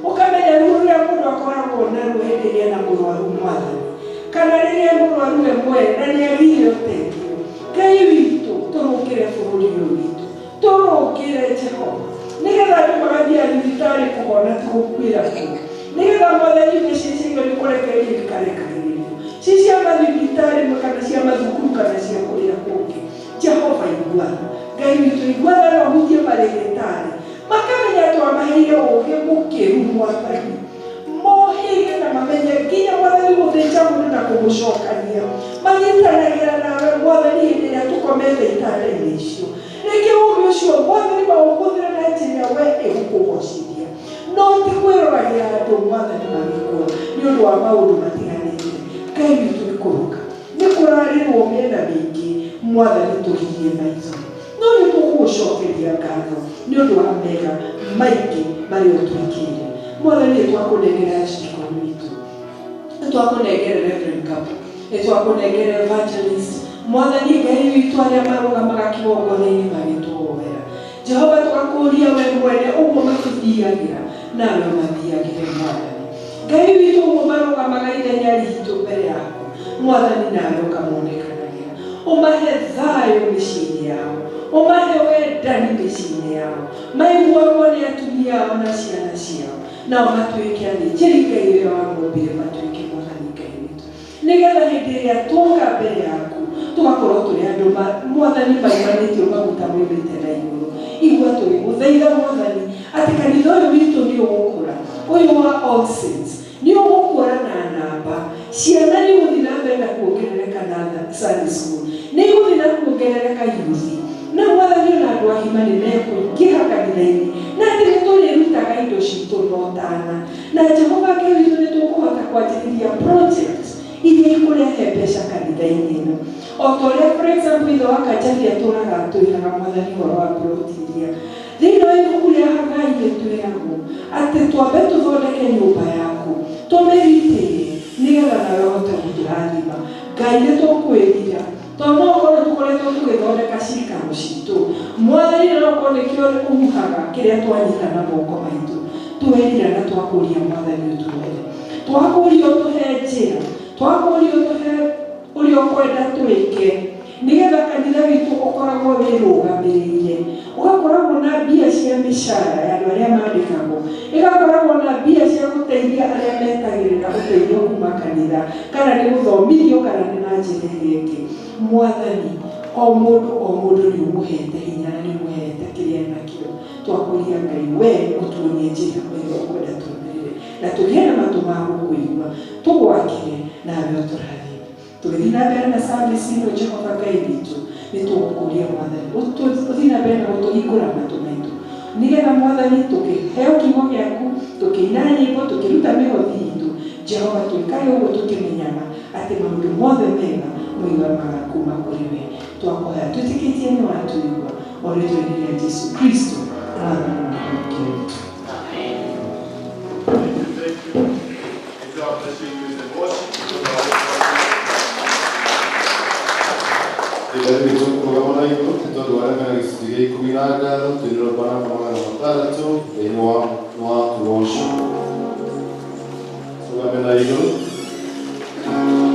ũkamenya ruo rũrĩa mũndũ akoragwo naruo hĩndĩ ĩrĩa na mũrwaru mwathani kana rĩrĩa mũrwaru we mwene na nĩagire ũteithio Ngai witũ tũrũngĩre bũrũri ũyũ witũ tũrũngĩre Jehova nigetha andũ magathiĩ thibitarĩ kũhona tũgũkuĩra kuo nigetha mwathani mbeca icio nĩ kũrekereria ikarekagĩrĩrio ci cia mathibitarĩ kana cia mathukuru kana cia kũrĩa kũngĩ Jehova iguatha Ngai witũ iguatha na ũhutie marĩgĩtarĩ makamenya twamaheire ũũgĩ mũkĩru mwathani mohĩge na mamenye nginya mwathani gũthĩnja mũndũ na kũmũcokania manyitanagĩra nawe mwathani hĩndĩ ĩrĩa tũkomete itanda-inĩ icio rĩngĩ ũũgĩ ũcio mwathani maũhũthĩre na njĩra we ĩgũkũgocithia no ti kwĩroragĩra andũ mwathani magĩkũra nĩ ũndũ wa maũndũ matiganĩte Ngai witũ nĩ kũrũka nĩ kũrarĩrwo mĩena mĩingĩ mwathani tũgirie maitho no nĩ tũgũgũcokeria ngatho nĩ ũndũ wa mega maingĩ marĩa ũtwĩkĩire mwathani nĩtwakũnengera acirikani witũ nĩtwakũnengere Reverend Kapu nĩtwakũnengere Evangelist mwathani Ngai witũ arĩa marũgamaga kĩgongona-inĩ magĩtũhoera Jehova tũgakũria we mwene ũguo matũthiagĩra nawe ũmathiagĩre mwathani Ngai witũ ũguo marũgamaga ithenya ritũ mbere yaku mwathani nawe ũkamonekanagĩra ũmahe thayũ mĩciĩ-inĩ yao ũmahe wendani mĩciĩ-inĩ yao maiguagwo nĩ atumia ao na ciana ciao nao matuĩke athĩnjĩri Ngai ũrĩa wamombire matuĩke mwathani Ngai witũ nĩgetha hĩndĩ ĩrĩa tuoka mbere yaku tũgakorwo tũrĩ andũ mwathani maimanĩtio maguta moimĩte na igũrũ igua tũgĩgũthaitha mwathani atĩ kanitha ũyũ witũ nĩ ũgũkũra ũyũ wa All Saints nĩ ũgũkũra na namba ciana nĩ igũthiĩ na mbere na kuongerereka na Sunday school nĩ igũthiĩ na kuongerereka yuthi na mwathani ona andũ agima nĩ mekũingĩha kanitha-inĩ na atĩ nĩ tũrĩrutaga indo citũ notana na Jehova Ngai witũ nĩ tũkũhota kwanjĩrĩria project iria ikũrehe mbeca kanitha-inĩ ĩno o ta ũrĩa for example ithe wa Kajabi atũraga atwĩraga mwathani ũhoro wa ploti iria thĩinĩ wa ibuku rĩa Hagai nĩtwĩragwo atĩ twambe tũthondeke nyũmba yaku tũmĩgitĩre nĩgetha nawe ũhote gũtũrathima Ngai nĩ tũkwĩrira tondũ no ũkorwo tũkoretwo tũgĩthondeka cikaro citũ mwathani no ũkorwo nĩkĩo ũhuhaga kĩrĩa twanyita na moko maitũ twĩrira na twakũria mwathani ũtũhere twakũria ũtũhe njĩra twakũria ũtũhe ũrĩa ũkwenda twĩke nĩgetha kanitha witũ ũkoragwo wĩrũgamĩrĩire ũgakoragwo na mbia cia mĩcara ya andũ arĩa mandĩkagwo ĩgakoragwo na mbia cia gũteithia arĩa metagĩrĩra ũteithio kuma kanitha kana nĩ gũthomithio kana nĩ na njĩra ĩrĩa ĩngĩ mwathani o mũndũ nĩ ũmũhete hinya na nĩ ũmũhete kĩrĩa nakĩo twakũria Ngai we ũtuonie njĩra ĩrĩa ũkwenda tũmĩrĩre na tũgĩe na matũ ma gũkũigua tũgwakĩre nawe ũtũrathime tũgĩthiĩ na mbere na service ĩno Jehova Ngai witũ nĩ tũgũkũria Mwathani, ũthiĩ na mbere na gũtũhingũra matũ maitũ, nĩgetha Mwathani tũkĩheo kiugo gĩaku, tũkĩina nyĩmbo, tũkĩruta mĩhothi itũ, Jehova twĩkaga ũguo tũkĩmenyaga atĩ maũndũ mothe mega moimaga kuma kũrĩ we. Twakũhoya twĩtĩkĩtie nĩ watũigua o rĩĩtwa-inĩ rĩa Jesũ Kristo Mwathani na Mũhonokia witũ. Thank you.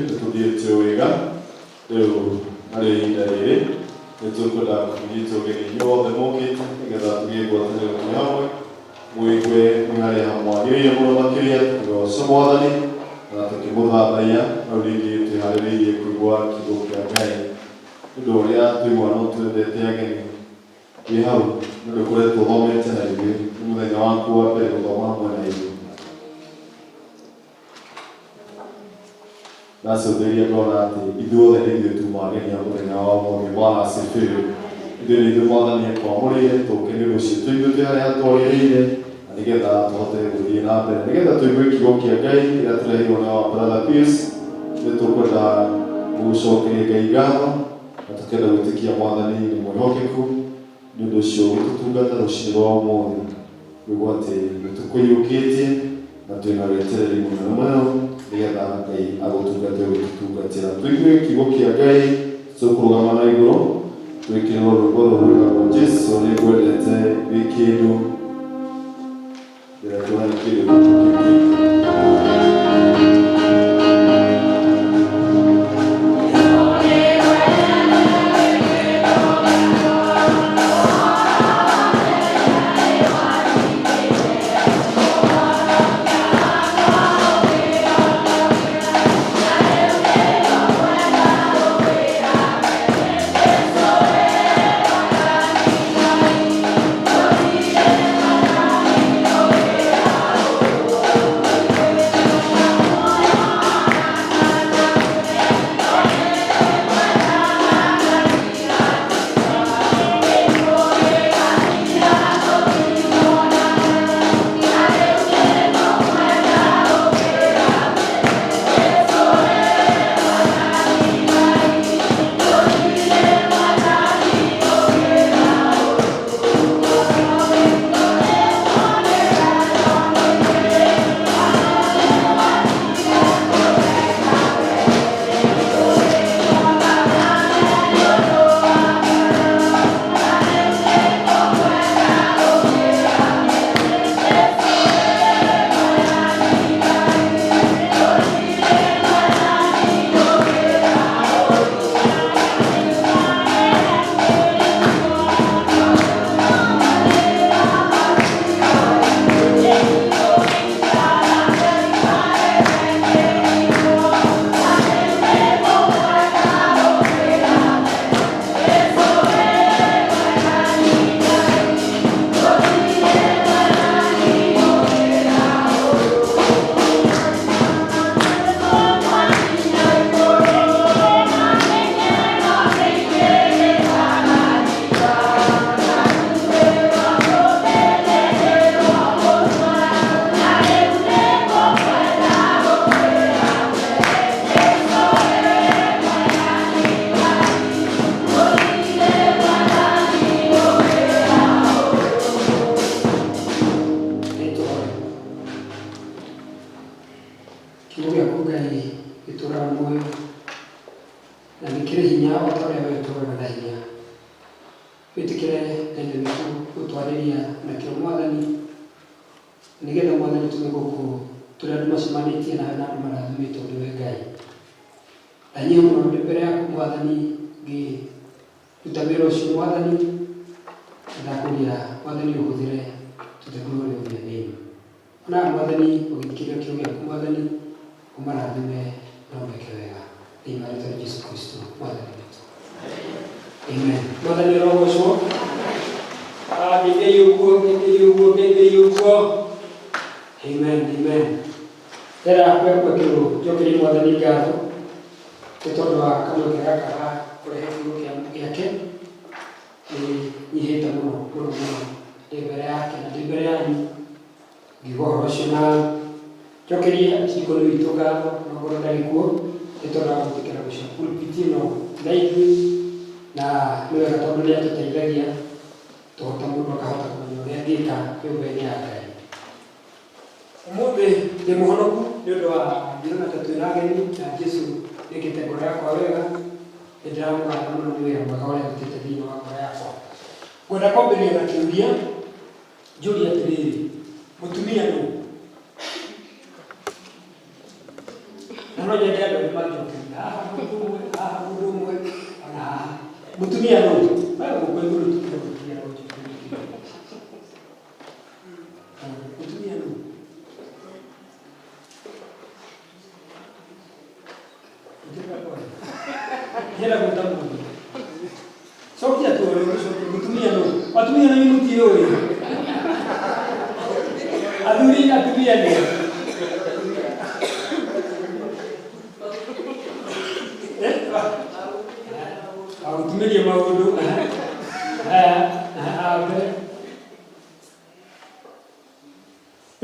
Tutudie wega. Leo ari ndari. Nitukwenda kugitwo geni yothe mokite nigetha tugigwatanĩra tũrĩ hamwe mwĩgue nĩ harĩa hamwagĩrĩire mũno makĩria tũgoca Mwathani na tũkĩmũthathaiya hau rĩngĩ twĩharĩrĩirie kũigua kiugo kĩa Ngai nĩ ũndũ ũrĩa tũigua no twendete ageni wĩ hau nĩ ũndũ ũkoretwo thomete na ithuĩ nĩ mũthenya waku wa mbere gũthoma hamwe na ithuĩ. Nacũthĩrĩria ngona atĩ ithuothe nĩ ithuĩ tumagenia mũthenya wa ũmũthĩ wa asifiwe. Ithuĩ nĩ ithuĩ Mwathani ekwamũrĩire tũũke nĩ ũndũ ũcio tũigue twĩ harĩa twagĩrĩire na nigetha tuhote guthii na mbere nigetha tuigue kiugo kia Ngai kiria turehirwo ni wa brother Pius ni tukwenda gucokeria Ngai ngatho na tukenda gwitikia mwathani ni mwihokeku ni undu ucio gututungata rucini rwa umuthi niguo ati nitukwiyukitie na twina wetereri munene muno nigetha Ngai agutungate gututungatira tuigue kiugo kia Ngai tukurugama na iguru twikirwo rwimbo rwigagwo Jesu nĩngwendete wĩ kĩndũ rĩrĩa tuona kĩndũ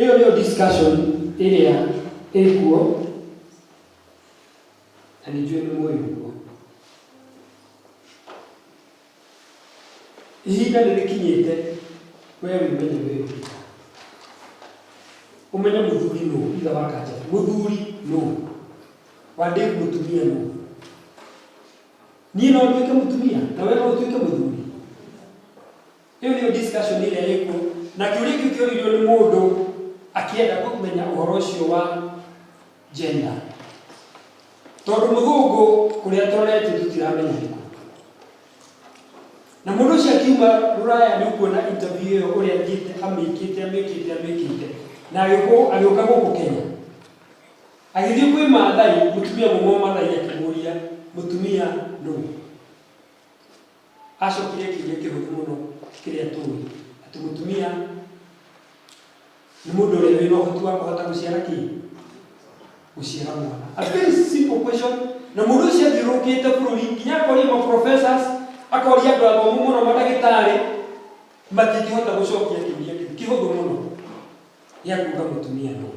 Hiyo ndio discussion ile ilikuwa anijue ni moyo huo. Ihinda rĩkinyĩte wewe umenye wewe umenye mũthuri no itha wa Kanja mũthuri no wande mũtumia no niĩ no nduĩke mũtumia na wewe no ũtuĩke mũthuri. Hiyo ndio discussion ile iko na kĩũria kĩu kĩũririo nĩ mũndũ akienda kũmenya ũhoro ũcio wa gender. Tondũ mũthũngũ kũrĩa tũrorete tũtiramenya nĩkũ. Na mũndũ ũcio akiuma Rũraya nĩ kuona interview ĩyo ũrĩa thiĩte amĩkĩte na agĩũka gũkũ Kenya. Agĩthiĩ kwĩ Maathai, mũtumia mũmwe Maathai akĩmũria mũtumia no. Acokire kĩũria kĩhũthũ mũno kĩrĩa tũĩ atĩ mũtumia nĩ mũndũ ũrĩa wĩna ũhoti wa kũhota gũciara kĩ? Gũciara mwana. A very simple question. Na mũndũ ũcio athiũrũrũkĩte bũrũri nginya akoria ma-professors, akoria andũ athomu mũno mandagĩtarĩ, matingĩhota gũcokia kĩũria kĩu kĩhũthũ mũno gĩa kuuga mũtumia no.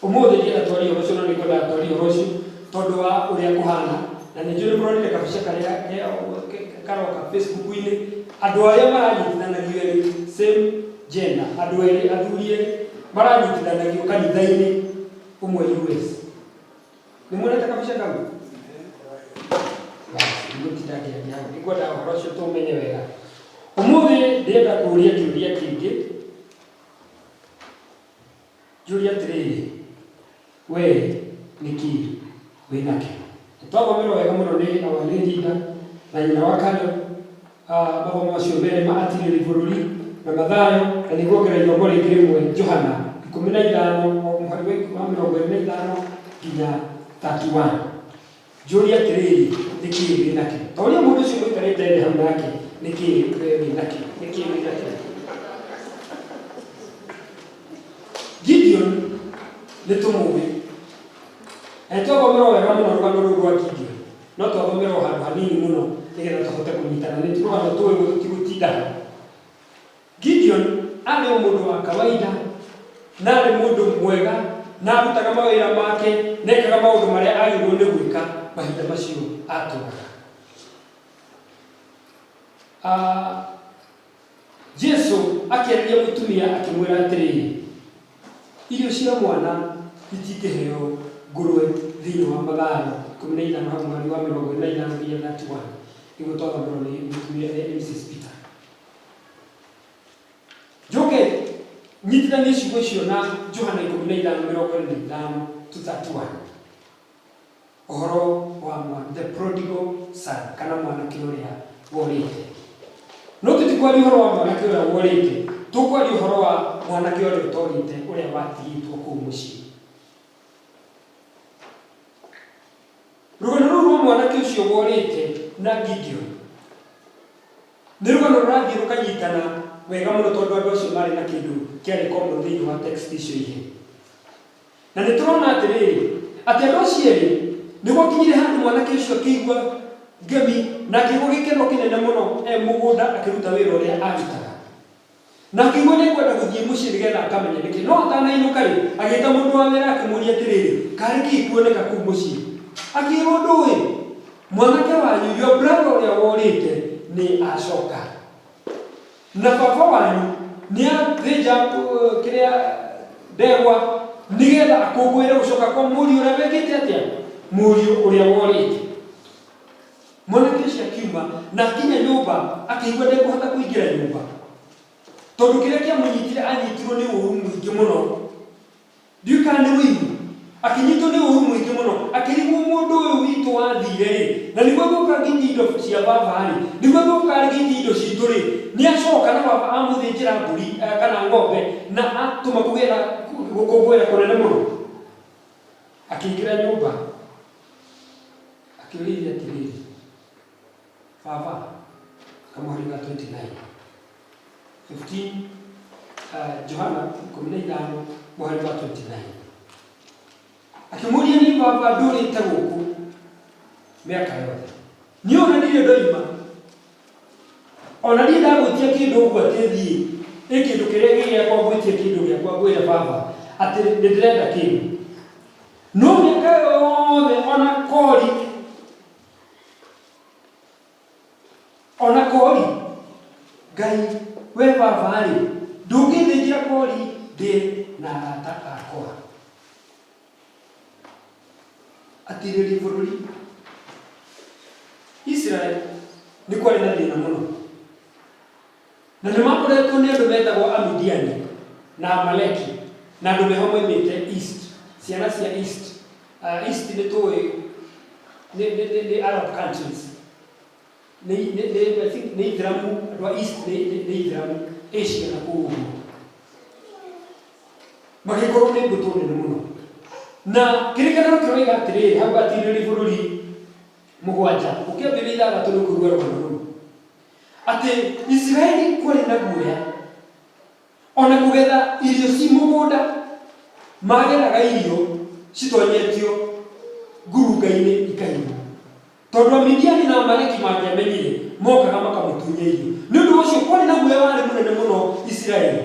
Ũmũthĩ ndienda twarie ũhoro ũcio no nĩngwendaga twarie ũhoro ũcio tondũ wa ũrĩa kũhana na nĩ njũĩ nĩmũronire kabica karĩa karoka Facebook-inĩ andũ arĩa maranyitithanagio erĩ same gender, andũ erĩ athuri erĩ maranyitithanagio kanitha-inĩ ũmwe US. Nĩmuonete kabica kau? Nĩngwendaga ũhoro ũcio tũũmenye wega. Ũmũthĩ ndĩrenda kũũria kĩũria kĩngĩ, njũrie atĩrĩrĩ, we nĩkĩ wĩnakĩo? Nĩtwathomera wega mũno nĩ awali Linda na nyina wa Kanja mathomo macio merĩ ma atirĩrĩ bũrũri na mathayo, na nĩguongerera ithomo rĩngĩ rĩmwe Johana 15 mũhari wa 25 nginya 31. Njũrie atĩrĩrĩ, nĩkĩ wĩnakĩo? Ta ũrĩa mũndũ ũcio ũikarĩte thĩ hau nake, nĩkĩ wĩnakĩo? Nĩkĩ wĩnakĩo? Gideon nĩtũmũĩ. Twathomera wega mũno rũgano rũu rwa Gideon. No twathomera handũ hanini mũno nĩgetha tũhote kũnyitana. Nĩ rũgano tũĩ tũtigũtinda. Gideon arĩ mũndũ wa kawaida na arĩ mũndũ mwega na arutaga mawĩra make na ekaga maũndũ marĩa agĩrĩirwo nĩ gwĩka mahinda macio atũũraga. Jesũ akĩarĩria mũtumia akĩmwĩra atĩrĩrĩ, irio cia mwana itingĩheo ngũrwe thĩinĩ wa Mathayo 15 hau mweri wa 25 nginya 31. Nĩguo twathomerwo nĩ mũtumia Mrs. Peter. Njoke nyitithanie ciugo icio na Johana 15:25 to 31. Ũhoro wa mwana, the prodigal son, kana mwanake ũrĩa worĩte. No tũtikwaria ũhoro wa mwanake ũrĩa worĩte, tũkwaria ũhoro wa mwanake ũrĩa ũtorĩte ũrĩa watigĩtwo kũu mũciĩ. Rũgano rũu rwa mwanake ũcio worĩte na Gideon nĩ rũgano rũrathiĩ rũkanyitana wega mũno tondũ andũ acio marĩ na kĩndũ kĩarĩ common thĩinĩ wa text icio igĩrĩ. Na nĩ tũrona atĩrĩrĩ, atĩ andũ acio erĩ nĩ gwakinyire handũ mwanake ũcio akĩigua ngemi na akĩigua gĩkeno kĩnene mũno mũgũnda akĩruta wĩra ũrĩa arutaga. Na akĩigua nĩ kwenda gũthiĩ mũciĩ nĩgetha akamenya nĩkĩ. No atanainũka-rĩ, agĩĩta mũndũ wa wĩra akĩmũria atĩrĩrĩ, karĩ kĩĩ kuoneka kũu mũciĩ? Akĩĩrwo ndũĩ, mwanake wanyu your brother ũrĩa worĩte nĩ acoka. Na baba wanyu nĩ athĩnja kĩrĩa ndegwa nĩgetha akũngũĩre gũcoka kwa mũriũ ũrĩa wekĩte atĩa? Mũriũ ũrĩa worĩte. Mwanake ũcio akiuma na akinya nyũmba akĩigua ndekũhota kũingĩra nyũmba. Tondũ kĩrĩa kĩamũnyitire anyitirwo nĩ ũũru mũingĩ mũno. Ndiũĩ kana nĩ wĩiru. Akĩnyitwo nĩ ũũru mũingĩ mũno. Akĩrigwo mũndũ ũyũ witũ wathire-rĩ, na nĩguo thũkangirie indo cia baba-rĩ, nĩguo thũkangirie indo citũ-rĩ, nĩ acoka na baba amũthĩnjĩra mbũri kana ng'ombe na atũma gũkũngũĩra kũnene mũno. Akĩingĩra nyũmba akĩũrĩria atĩrĩrĩ, baba, kamũhari ga 29 15 Johana 15 mũhari wa 29. Akĩmũria nĩ baba ndũrĩte gũkũ mĩaka yothe. Niĩ ona ndirĩ ndoima. Ona niĩ ndagwĩtia kĩndũ ũguo atĩ thiĩ Ĩkĩndũ kĩrĩa gĩgĩakwa gwĩtia kĩndũ gĩakwa gwĩra baba atĩ nĩndĩrenda kĩndũ. No mĩaka yothe ona kori Ngai we baba-rĩ ndũngĩthĩnjĩra kori ndĩ na arata akwa. Atirĩria bũrũri Israeli nĩ kwarĩ na thĩna mũno, na nĩ makoretwo nĩ andũ metagwo Amidiani na Amaleki na andũ meho moimĩte East, ciana cia East. East nĩ tũĩ nĩ Arab countries, nĩ Ithiramu, andũ a East nĩ Ithiramu, Asia na kũu ũguo. Magĩkorwo nĩ mbũtũ nene mũno, na kĩrĩkanĩro kĩroiga atĩrĩrĩ hau atirĩrĩ bũrũri 7 ũkĩambĩrĩria 6 nĩ kũigua rũgano rũu atĩ Israeli kwarĩ na guoya ona kũgetha irio ci mũgũnda, magethaga irio citonyetio ngurunga-inĩ ikaima, tondũ Amidiani na Amaleki mangĩamenyire mokaga makamũtunya irio. Nĩ ũndũ ũcio kwarĩ na guoya warĩ mũnene mũno Israeli,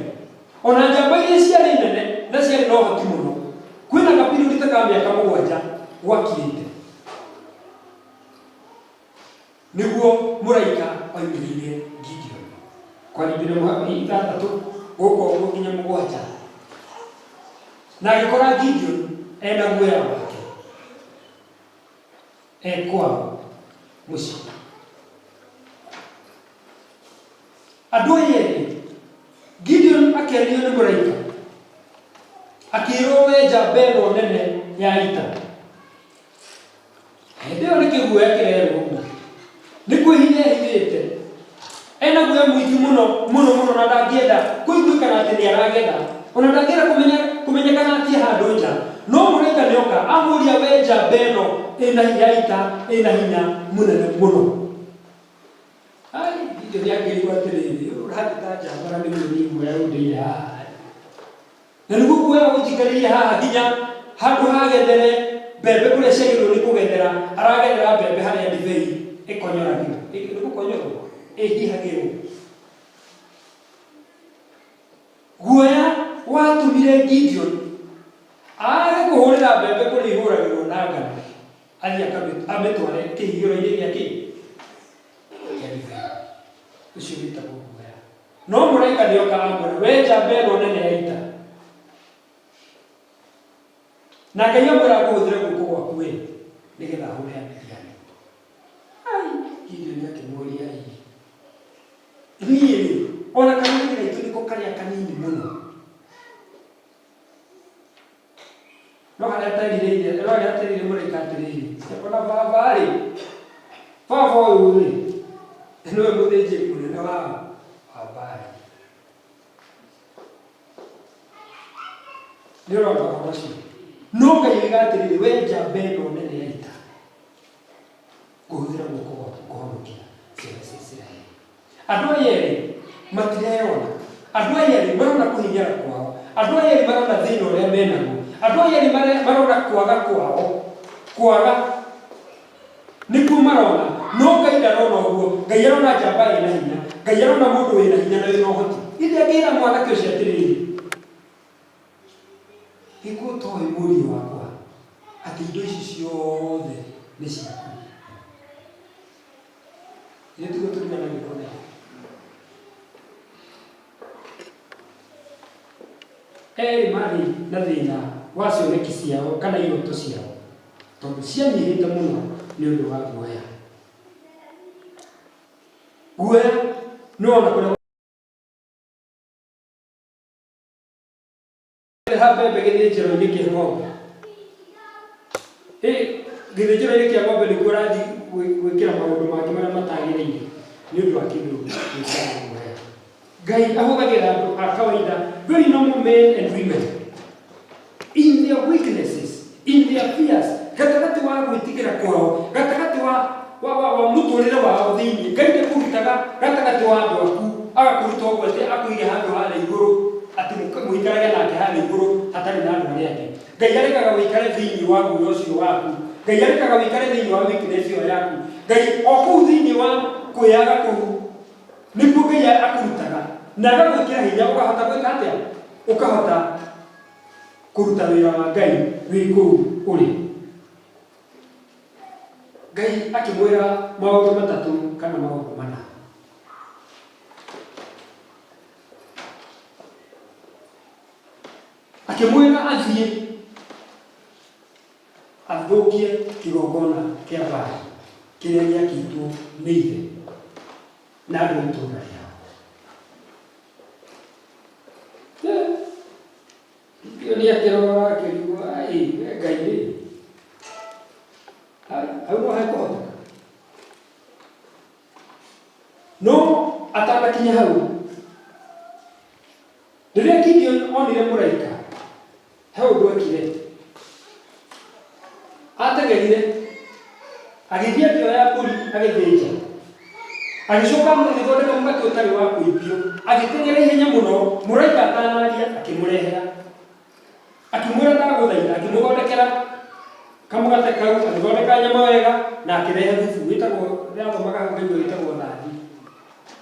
ona njamba iria ciarĩ nene na ciarĩ na ũhoti mũno. Kwĩna gapirĩodi ta ka mĩaka 7 gwakirĩte nĩguo mũraika oimĩrĩire Gideon kwarĩmbĩra 6 gũkũ ũguo nginya 7, na agĩkora Gideon ena guoya wake kwao mũciĩ. Andũ erĩ Gideon akĩario nĩ mũraika akĩrwo we njamba ĩno nene ya ita. Hĩndĩ ĩyo nĩ kĩguoya kĩrerwo ũguo, nĩ kwĩhinya ehithĩte, ena guoya mũingĩ mũno mũno mũno, na ndangĩenda kũiguĩkana atĩ nĩ aragetha, ona ndangĩenda kũmenyekana atĩ handũ nja. No mũraika nĩoka amũria we njamba ĩno ĩna hinya ita, ĩna hinya mũnene mũno. Gideon akĩigua atĩrĩrĩ, ũrahana ta njamba na nĩ guoya ũndĩire haha, na nĩguo guoya ũnjikarĩire haha nginya handũ hagethere mbembe kũrĩa ciagĩrĩirwo nĩ kũgethera, aragethera mbembe harĩa ndibei ĩkonyoragio, nĩ gũkonyorwo ĩhihagĩrwo. Guoya watũmire Gideon aage kũhũrĩra mbembe kũrĩa ihũragĩrwo na ngano, athiĩ amĩtware kĩhihĩro-inĩ gĩa kĩa ndibei. Ũcio wĩtagwo guoya. No mũraika nĩoka amwĩra we njamba ĩno nene ya ita, na Ngai amwĩra ngũhũthĩre guoko gwaku we nĩgetha hũre Amidiani. Gideon akĩmũria niĩ ona kanini gaitũ nĩko karĩa kanini mũno, no harĩa aterire mũraika atĩrĩrĩ, ona baba-rĩ, baba ũyũ-rĩ nĩwe mũthĩnjĩri mũnene wa baba-rĩ. Nĩ ũrona ũhoro ũcio. No Ngai oiga atĩrĩrĩ we njamba ĩno nene ya ita, kũhũthĩra guoko gwaku kũhonokia ciana cia Isiraeli. Andũ aya erĩ matireyona, andũ aya erĩ marona kũhinyara kwao, andũ aya erĩ marona thĩna ũrĩa menaguo, andũ aya erĩ marona kwaga kwao, kwaga nĩkuo marona. No Ngai ndarona ũguo. Ngai arona njamba ĩna hinya, Ngai arona mũndũ wĩna hinya na wĩna ũhoti. Ithe akĩĩra mwanake ũcio atĩrĩrĩ, gĩkũ toĩ mũriũ wakwa atĩ indo ici ciothe nĩ ciaku. Nĩ tiguo tũrigana gĩkone. Erĩ marĩ na thĩna wa cioneki ciao kana iroto ciao, tondũ cianyihĩte mũno nĩ ũndũ wa guoya. Guoya nĩ wona kũrĩa mbembe gĩthĩnjĩro-inĩ kĩa ng'ombe. Gĩthĩnjĩro-inĩ kĩa ng'ombe nĩkuo ũrathiĩ gwĩkĩra maũndũ mangĩ marĩa matagĩrĩire nĩ ũndũ wa kĩndũ gĩtagwo guoya. Ngai ahũthagĩra andũ a kawaida, very normal men and women, in their weaknesses, in their fears, gatagatĩ wa gwĩtigĩra kwao, gatagatĩ wa mũtũrĩre wao thĩinĩ. Ngai nĩkũrutaga gatagatĩ wa andũ aku, agakũruta ũguo atĩ akũige handũ harĩa igũrũ, atĩ mũikarage nake harĩa igũrũ hatarĩ na andũ arĩa angĩ. Ngai arekaga wĩikare thĩinĩ wa guoya ũcio waku, Ngai arekaga wĩikare thĩinĩ wa weakness ĩyo yaku. Ngai o kũu thĩinĩ wa kwĩyaga kũu nĩkuo Ngai akũrutaga na agagwĩkĩra hinya ũkahota gwĩka atĩa, ũkahota kũruta wĩra wa Ngai wĩ kũu ũrĩ. Ngai akĩmwĩra maũndũ matatũ kana maũndũ mana. Akĩmwĩra athiĩ athũkie kĩgongona kĩa Baali kĩrĩa gĩakĩtwo nĩ ithe na andũ a itũũra rĩao. Nĩ akĩrora akĩigua Ngai rĩ, hau no hekũhoteka. No atanakinya hau, rĩrĩa Gideon onire mũraika, he ũndũ ekire. Ategeire, agĩthiĩ akĩoya mbũri agĩthĩnja, agĩcoka agĩthondeka mũgate ũtarĩ wa kũimbio, agĩteng'era ihenya mũno, mũraika atanaria akĩmũrehera, akĩmwĩra ndagũthaitha, akĩmũthondekera kamũgate kau, agĩthondeka nyama wega na akĩrehe thubu wĩtagwo, rĩrĩa athomaga hau ngaigua wĩtagwo thathi.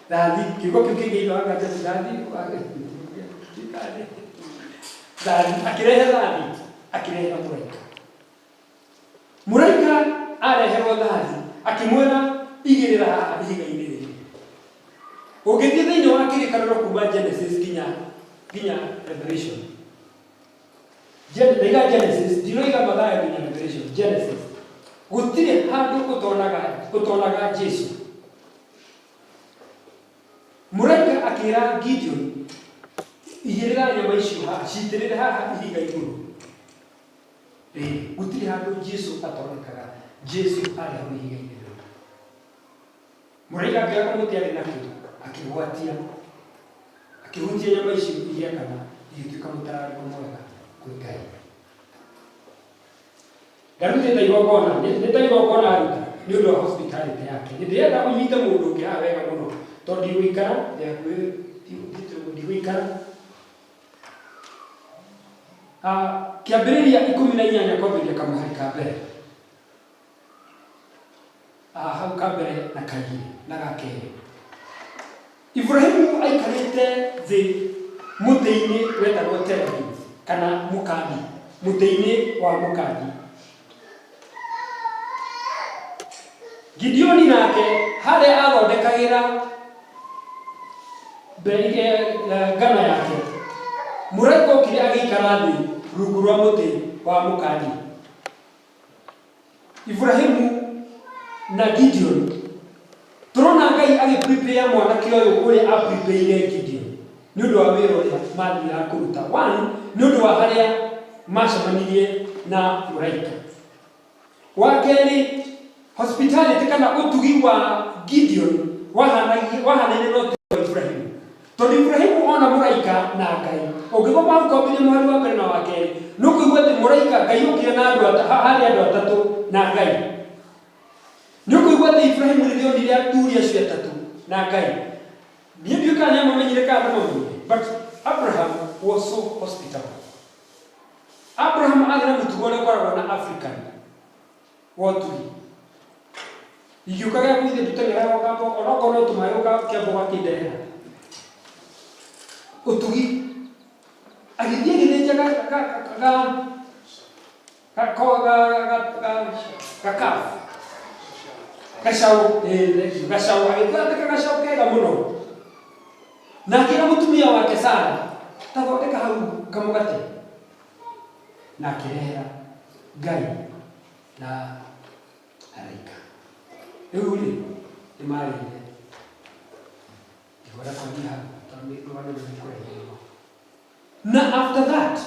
Thathi, kiugo kĩu kĩngĩ wakaga thathi, thathi, akĩrehe thathi, akĩrehera mũraika. Mũraika areherwo thathi, akĩmwĩra igĩrĩra haha ihiga-inĩ rĩrĩ. Ũngĩthiĩ thĩinĩ wa kĩrĩkanĩro kuuma Genesis nginya Revelation. Genesis, ndiroiga Mathayo nginya Revelation, Genesis. Gũtirĩ handũ ũtonaga Jesũ. Mũraika akĩra Gideon, igĩrĩra nyama icio haha, citĩrĩre haha ihiga igũrũ. Gũtirĩ handũ Jesũ atonekaga, Jesũ arĩ hau ihiga-inĩ rĩu. Mũraika akĩoya kamũtĩ arĩ nakĩo, akĩgwatia, akĩhutia nyama icio iria kana igĩtuĩka mũtararĩko mwega kwĩ Ngai. Ndarutĩte igongona, nĩ ta igongona aruta nĩ ũndũ wa hospitality yake. Nĩndĩrenda ũnyite mũndũ ũngĩ haha wega mũno, tondũ ndigũikara, ndigũikara. Kĩambĩrĩria 18 kwambĩrĩria kamũhari ka mbere. Hau ka mbere na kaigĩrĩ na gakerĩ. Ibrahimu aikarĩte thĩ mũtĩ-inĩ wetagwo Terebinth kana mũkandi, mũtĩ-inĩ wa mũkandi. Gideoni nake harĩa athondekagĩra ngano yake, mũraika okire agĩikara thĩ rungu rwa mũtĩ wa mũkandi. Ibrahimu na Gideon, tũrona Ngai agĩprepare mwanake ũyũ ũrĩa aprepareire Gideon nĩ ũndũ wa wĩra ũrĩa mathiaga kũruta. One, nĩ ũndũ wa harĩa macemanirie na mũraika. Wa kerĩ, hospitality kana ũtugi wa Gideon wahanaine na ũtugi wa Ibrahimu. Tondũ Ibrahimu ona mũraika na Ngai, ũngĩthoma hau kwambĩrĩria mũhari wa mbere na wa kerĩ, nĩ ũkũigua atĩ mũraika Ngai ũkire na harĩ andũ atatũ na Ngai. Nĩ ũkũigua atĩ Ibrahimu rĩrĩa onire aturi acio atatũ na Ngai. Niĩ ndiũĩ kana nĩamamenyire kana ndamamenyire, but Abraham was so hospitable. Abraham arĩ na mũtugo ũrĩa ũkoragwo na African wa ũtugi. Igiũka gĩaku ithe ndutagĩra ũgambo, onokorwo no tũmaĩ ũgakĩamba ũgakĩndehera. Ũtugi. Agĩthiĩ agĩthĩnja gakabu. Gacaũ, gacaũ, agĩthondeka gacaũ kega mũno. Na akĩra mũtumia wake Sara, tathondeka hau kamũgate. Na akĩrehera Ngai na araika. Rĩu rĩ, nĩ marĩire. Ndĩkwenda kwambia hau, tondũ nĩ kũrehera. Na after that,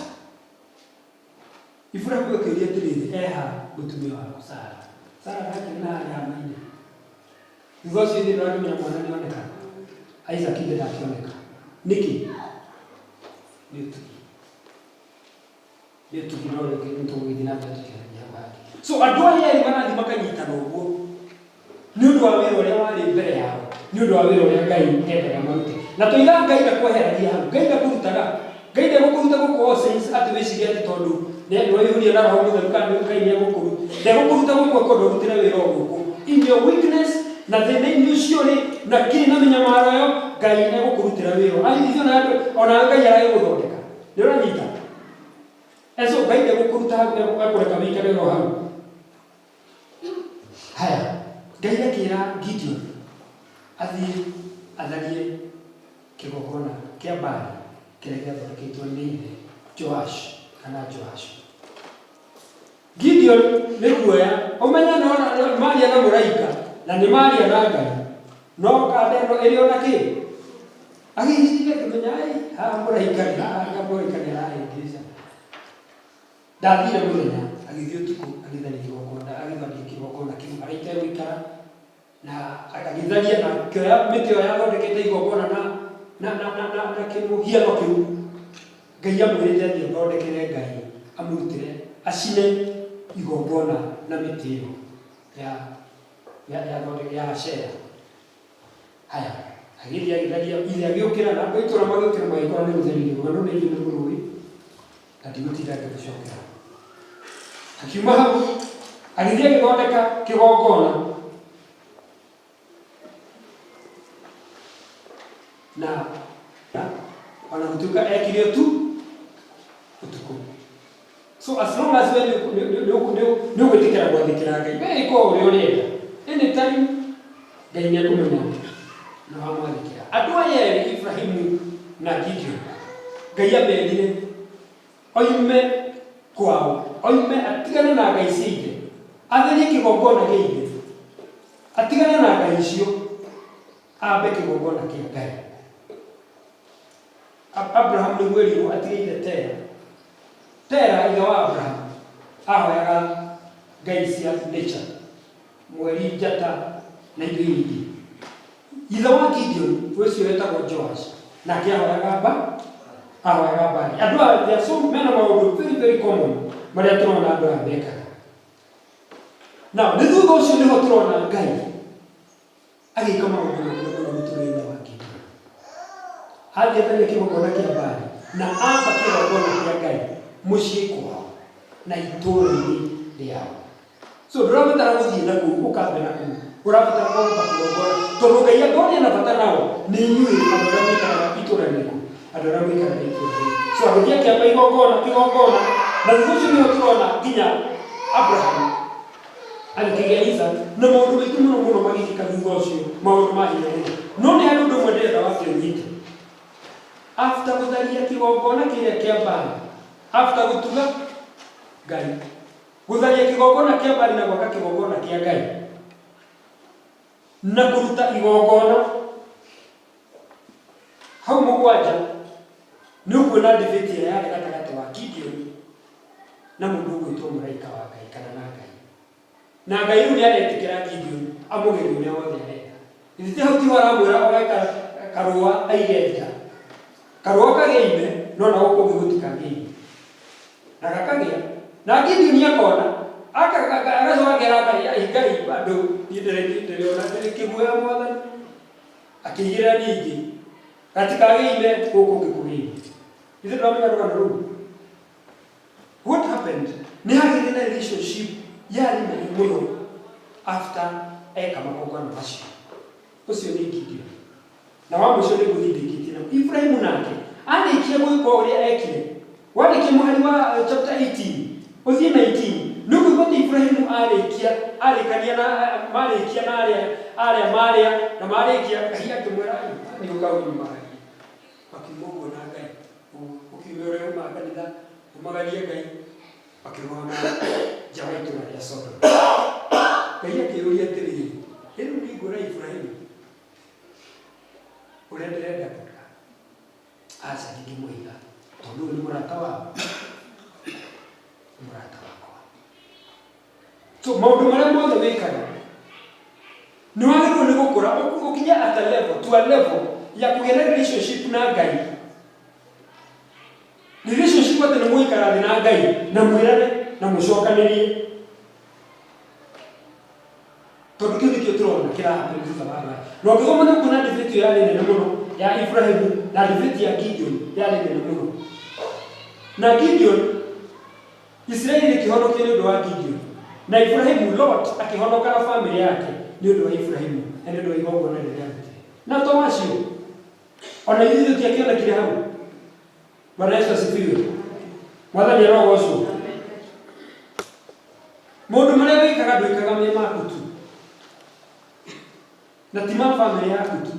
Ibrahimu akĩũria atĩrĩrĩ, eha mũtumia wake Sara. Sara nake na nyama-inĩ. Thutha ũcio ithuĩ nĩwamenya mwana nĩoneka. Isaac ithe ndakĩoneka. Nĩkĩ? Nĩ ũtugi. Nĩ ũtugi no rĩngĩ nĩtũgũgĩthiĩ na mbere tũkĩarĩria hau hangĩ. So andũ aya erĩ marathiĩ makanyitana ũguo nĩ ũndũ wa wĩra ũrĩa warĩ mbere yao, nĩ ũndũ wa wĩra ũrĩa Ngai endaga marute. Na tũiga Ngai ndakweheragia hau, Ngai ndakũrutaga. Ngai ndegũkũruta gũkũ Oceans atĩ wĩcirie atĩ tondũ nĩwaihũria na Roho Mũtheru kana Ngai ndegũkũruta gũkũ ũkondũ ũrutĩre wĩra o gũkũ. In your weakness na thĩna-inĩ ũcio rĩ, na kiri na minyamaro yo Ngai egũkũrutĩra wĩra. Ai ithuĩ na andũ ona Ngai aragũthondeka. Nĩ ũranyita? Eso Ngai egũkũruta agũkũreka wĩikare ro hau. Haya, Ngai akĩra Gideon athiĩ atharie kĩgongona kĩa Baali kĩrĩa gĩathondeketwo nĩ ithe Joash kana Joash. Gideon nĩ guoya ũmenya no maria na mũraika na nĩ maria na Ngai no kanda ĩno ĩrĩ ona kĩ agĩthire kũmenya haha mũraika nĩ arahĩngĩca ndathire mũthenya agĩthiĩ ũtukũ agĩtharia kĩgongona kĩu harĩa itegũikara na agĩtharia na kĩoya mĩtĩ ĩyo yathondekete igongona na kĩmũhiano kĩu Ngai amwĩrĩte atĩ athondekere Ngai amũrutĩre acine igongona na mĩtĩ ĩyo ya Ashera. Haya, agĩthiĩ agĩtharia ithe agĩũkĩra na andũ a itũũra magĩũkĩra magĩkora nĩ gũtheria igongona no nĩ ithuĩ nĩ mũrũi na ndigũtinda ngĩgũcokera. Akiuma hau agĩthiĩ agĩthondeka kĩgongona na ona gũtuĩka ekire ũtukũ. So as long as we nĩ ũgwĩtĩkĩra gwathĩkĩra Ngai we ĩko ũrĩa ũrenda anytime Ngai nĩ akũmenya na wamwathĩkĩra. Andũ aya erĩ Ibrahimu na Gideon Ngai amerire oime kwao oime atigane na ngai cia ithe atherie kĩgongona gĩa ithe atigane na ngai icio ambe kĩgongona kĩa Ngai. Abraham nĩ mwĩrirwo atigĩire Tera ithe wa Abraham ahoyaga ngai cia nature mweri njata na indo nyingĩ. Ithe wa Gideon ũcio wetagwo Joash nake ahoyaga Baali. Andũ aya they are so mena maũndũ very very common marĩa tũrona andũ aya mekaga. Now nĩ thutha ũcio nĩho tũrona Ngai agĩka maũndũ mũno mũtũrĩre wa Gideon. Athiĩ kĩgongona kĩa Baali na amba kĩgongona kĩa Ngai mũciĩ kwao na itũũra-inĩ rĩao. So ndũrabatara gũthiĩ na kũu ũkambe na kũu ũrabatara kwamba kĩgongona tondũ Ngai akorĩa na bata nao nĩ inyuĩ andũ arĩa mũikaraga itũũra rĩrĩkũ andũ arĩa mũikaraga itũũra rĩrĩkũ. So agĩthiĩ akĩamba kĩgongona na thutha ũcio nĩho tũrona nginya Abraham agĩkĩgĩa Isaac na maũndũ maingĩ mũno magĩkĩka thutha ũcio maũndũ ma hinya mũno. No nĩ handũ ũndũ ũmwe ndĩrenda wakĩũnyite after gũtharia kĩgongona kĩrĩa kĩa Baali after gũtuga Ngai gũtharia kĩgongona kĩa Baali na gwaka kĩgongona kĩa Ngai na kũruta igongona hau mũgwanja nĩ ũkuona debate ĩrĩa yarĩ gatagatĩ wa Gideon na mũndũ ũgwĩtwo mũraika wa Ngai kana na Ngai. Na Ngai rĩu nĩ aretĩkĩra Gideon amũgerie ũrĩa wothe arenda. Githĩ hau tiho aramwĩra oe karũa aige nja. Karũa kagĩime no na gũkũ ũngĩ gũtikagĩime. Na gakagĩa. Na Gideon akona agacokagĩra Ngai bado ndĩrĩona kĩguoya Mwathani akĩigĩrĩra ningĩ gatikagĩime gũkũ ũngĩ kũgĩime. Githĩ ndĩramenya rũgano rũu? What happened? Nĩ hagĩire na relationship yarĩ nene mũno after eka magongona macio. Ũcio nĩ Gideon. Na wa mũico nĩ gũthindĩkĩtie na Ibrahimu nake arĩkia gwĩka ũrĩa ekire. Wandĩke mũhari wa chapter 18 ũthiĩ 19 nĩ ũkũigua atĩ Ibrahimu arĩkania na marĩkia na arĩa na marĩkia Ngai akĩmwĩra nĩ ũkauma akiuma ũguo na Ngai ũkiume ũrĩa uma kanitha umagarie Ngai akĩrũgama nja wa itũũra rĩa Sodom. Ngai akĩũria atĩrĩrĩ rĩu nĩ ngũra Ibrahimu ũrĩa ndĩrenda gwĩka aca ndingĩmũiga tondũ nĩ mũrata wakwa. So maũndũ marĩa mothe wĩkaga nĩ wagĩrĩirwo nĩ gũkũra ũkinya at a level ya kũgĩa na relationship na Ngai. Relationship atĩ nĩ mũikara thĩ na Ngai na mwĩrane na mũcokanĩrie. Tondũ kĩu nĩkĩo tũrona kĩrahape thutha wa Ngai. Na ũngĩthoma nĩ ũkuona debate ĩyo yarĩ nene mũno ya Ibrahimu na debate ya Gideon yarĩ nene mũno. Na Gideon Israeli ĩkĩhonokio nĩ ũndũ wa Gideon. Na Ibrahimu Lot akĩhonoka na family yake nĩ ũndũ wa Ibrahimu na nĩ ũndũ wa igongona rĩrĩa arutire. na tomacio ona ithuĩ tũtiakĩona kĩrĩ hau. Bwana Yesu asifiwe. Mwathani arogocwo. Mũndũ marĩa wĩkaga ndwĩkaga me maku tu, na ti ma bamĩrĩ yaku tu,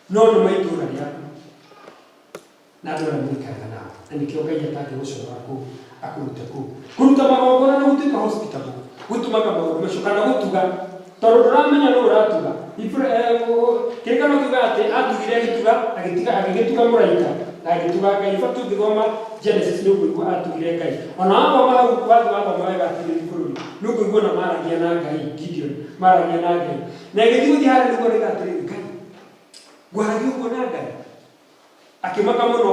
no nĩ ma itũũra rĩaku na andũ arĩa mũikaraga nao, na nĩkĩo Ngai atangĩgũcora kũu akũrute kũu. Kũruta magongona na gũtuĩka hospitable gũtũmaga maũndũ macio kana gũtuga, tondũ ndũramenya nũ ũratuga. Kĩrĩkanĩro kiuga atĩ atugire agĩgĩtuga mũraika na agĩtuga Ngai. Batu ũngĩthoma Genesis nĩ ũkũigua atugire Ngai. Ona wathoma hau wathoma wega atĩrĩrĩ bũrũri nĩ ũkũigua na maragia na Ngai, Gideon maragia na Ngai. Na agĩthiĩ harĩa nĩguo rĩga atĩrĩrĩ, Ngai ngwaragia ũguo na Ngai. Akĩmaka mũno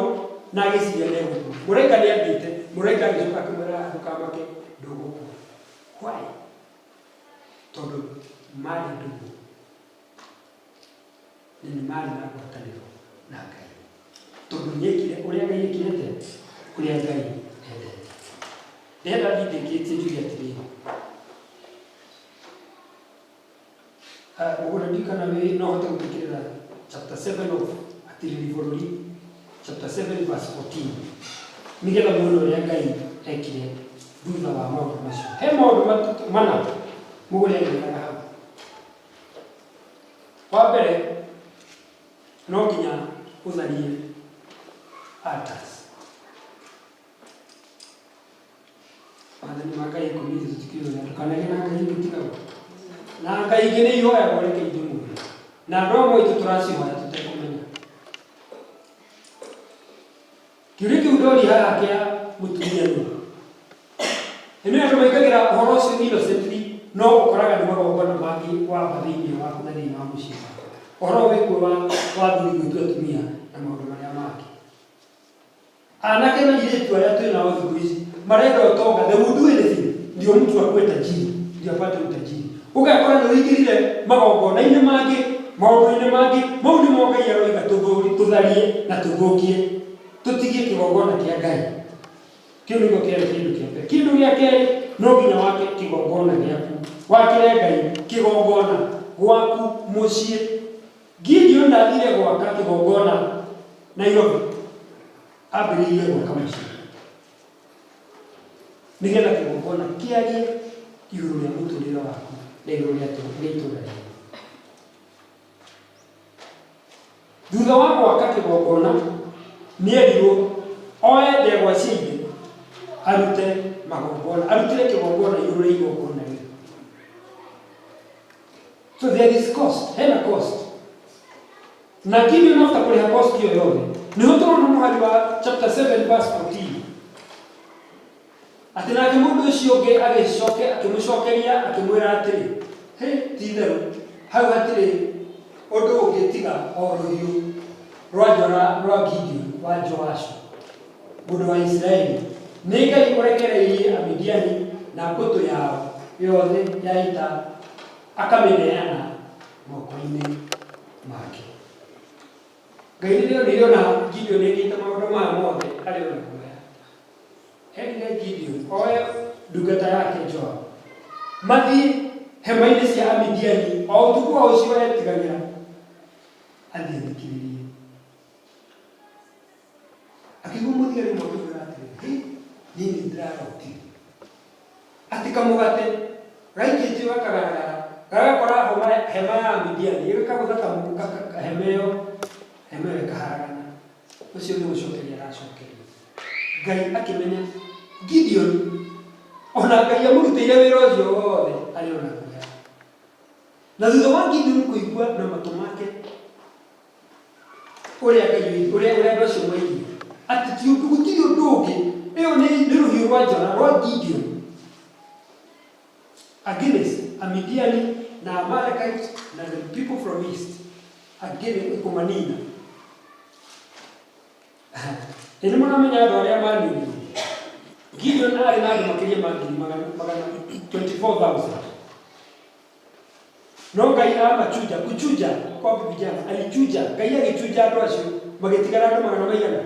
na agĩciria ndegũkua. Mũraika nĩ ambĩte, mũraika agĩcoka akĩmwĩra ndũkamake ndũgũkua. Why? Tondũ marĩ ndũgũ nĩ marĩ na ngwatanĩro na Ngai, tondũ nĩekire ũrĩa Ngai ekirĩte, ũrĩa Ngai endete. Ndĩrenda ndindĩkĩtie njuge atĩrĩrĩ, ũgũra ndikana wĩ no hote gũthikĩrĩra chapter 7 of Atiriri Bũrũri, chapter 7 verse 14, nĩgetha muone ũrĩa Ngai ekire thutha wa maũndũ macio. He maũndũ mana mũgũri agĩkaga hau. Wa mbere no nginya ũtharie altars. Maathani ma Ngai ikũmi tũtikĩrĩra ndũkanagĩe na Ngai ingĩ tiga we. Na Ngai ingĩ nĩ ihoyagwo reke ithimũre, na andũ amwe aitũ tũracihoya tũtekũmenya. Kĩũria kĩu ndori haha kĩa mũtumia nũ, ĩno andũ maikagĩra ũhoro ũcio innocently, no ũkoraga nĩ magongona mangĩ wamba thĩinĩ waku na thĩinĩ wa mũciĩ waku. Ũhoro wĩkuo wa thuri gwitũ atumia na maũndũ marĩa mangĩ. Anake na airĩtu arĩa twĩ nao thikũ ici marenda ũtonga, they will do anything ndio mtu akuwe tajiri, ndio apate utajiri. Ũgakora nĩ wĩingĩrire magongona-inĩ mangĩ, maũndũ-inĩ mangĩ, mau nĩmo Ngai aroiga tũtharie na tũthũkie, tũtigie kĩgongona kĩa Ngai. Kĩu nĩguo kĩarĩ kĩndũ kĩa mbere. Kĩndũ gĩa kerĩ, no nginya wake kĩgongona gĩaku, wakĩre Ngai kĩgongona gwaku mũciĩ. Gideon ndathire gwaka kĩgongona Nairobi, ambĩrĩirie gwaka mũciĩ nĩgetha kĩgongona kĩarie igũrũ rĩa mũtũrĩre waku na igũrũ rĩa itũũra rĩaku. Thutha wa gwaka kĩgongona nĩerirwo oe ndegwa cia ithe arute magongona, arutire kĩgongona igũrũ rĩa igongona rĩu. So there is cost, hena cost. Na Gideon after kũrĩha cost ĩyo yothe, nĩho tũrona mũhari wa chapter 7 verse 14 atĩ nake mũndũ ũcio ũngĩ akĩmũcokeria akĩmwĩra atĩrĩ, ti-itherũ hau hatirĩ ũndũ ũngĩ tiga o rũhiũ rwa njora rwa Gideon wa Joashu mũndũ wa Isiraeli. Nĩ Ngai ũrekereirie Amidiani na mbũtũ yao yothe ya ita akamĩneana moko-inĩ make. Ngai rĩrĩa nĩrĩona Gideon nĩekĩte maũndũ maya mothe arĩ ona kuoya, erire Gideon oe ndungata yake Joabu mathiĩ hema-inĩ cia Amidiani o ũtukũ wa ũcio etigagĩra athiĩ thikĩrĩrie. Akĩigua mũthigari ũmwe akĩmwĩra atĩrĩ, niĩ nĩndĩrarotire atĩ kamũgate gaikĩtio gakagaragara gagakora hema ya Amidiani gĩgakagũtha hema ĩyo ĩkaharagana. Ũcio nĩ gũcokeria aracokeria. Ngai akĩmenya Gideon ona Ngai amũrutĩire wĩra ũcio wothe arĩ ona kuoya. Na thutha wa Gideon kũigua na matũ make ũrĩa andũ acio moigire atĩ gũtirĩ ũndũ ũngĩ, ĩyo nĩ rũhiũ rwa njora rwa Gideon against Amidiani na Amalekites na the people from east, against kũmanina. Nĩ mũramenya andũ arĩa maninirio. Gideon arĩ na andũ makĩria ma 24,000. No Ngai amachuja, kuchuja kwa vijana, alichuja. Ngai agĩchuja andũ acio magĩtigara andũ 100.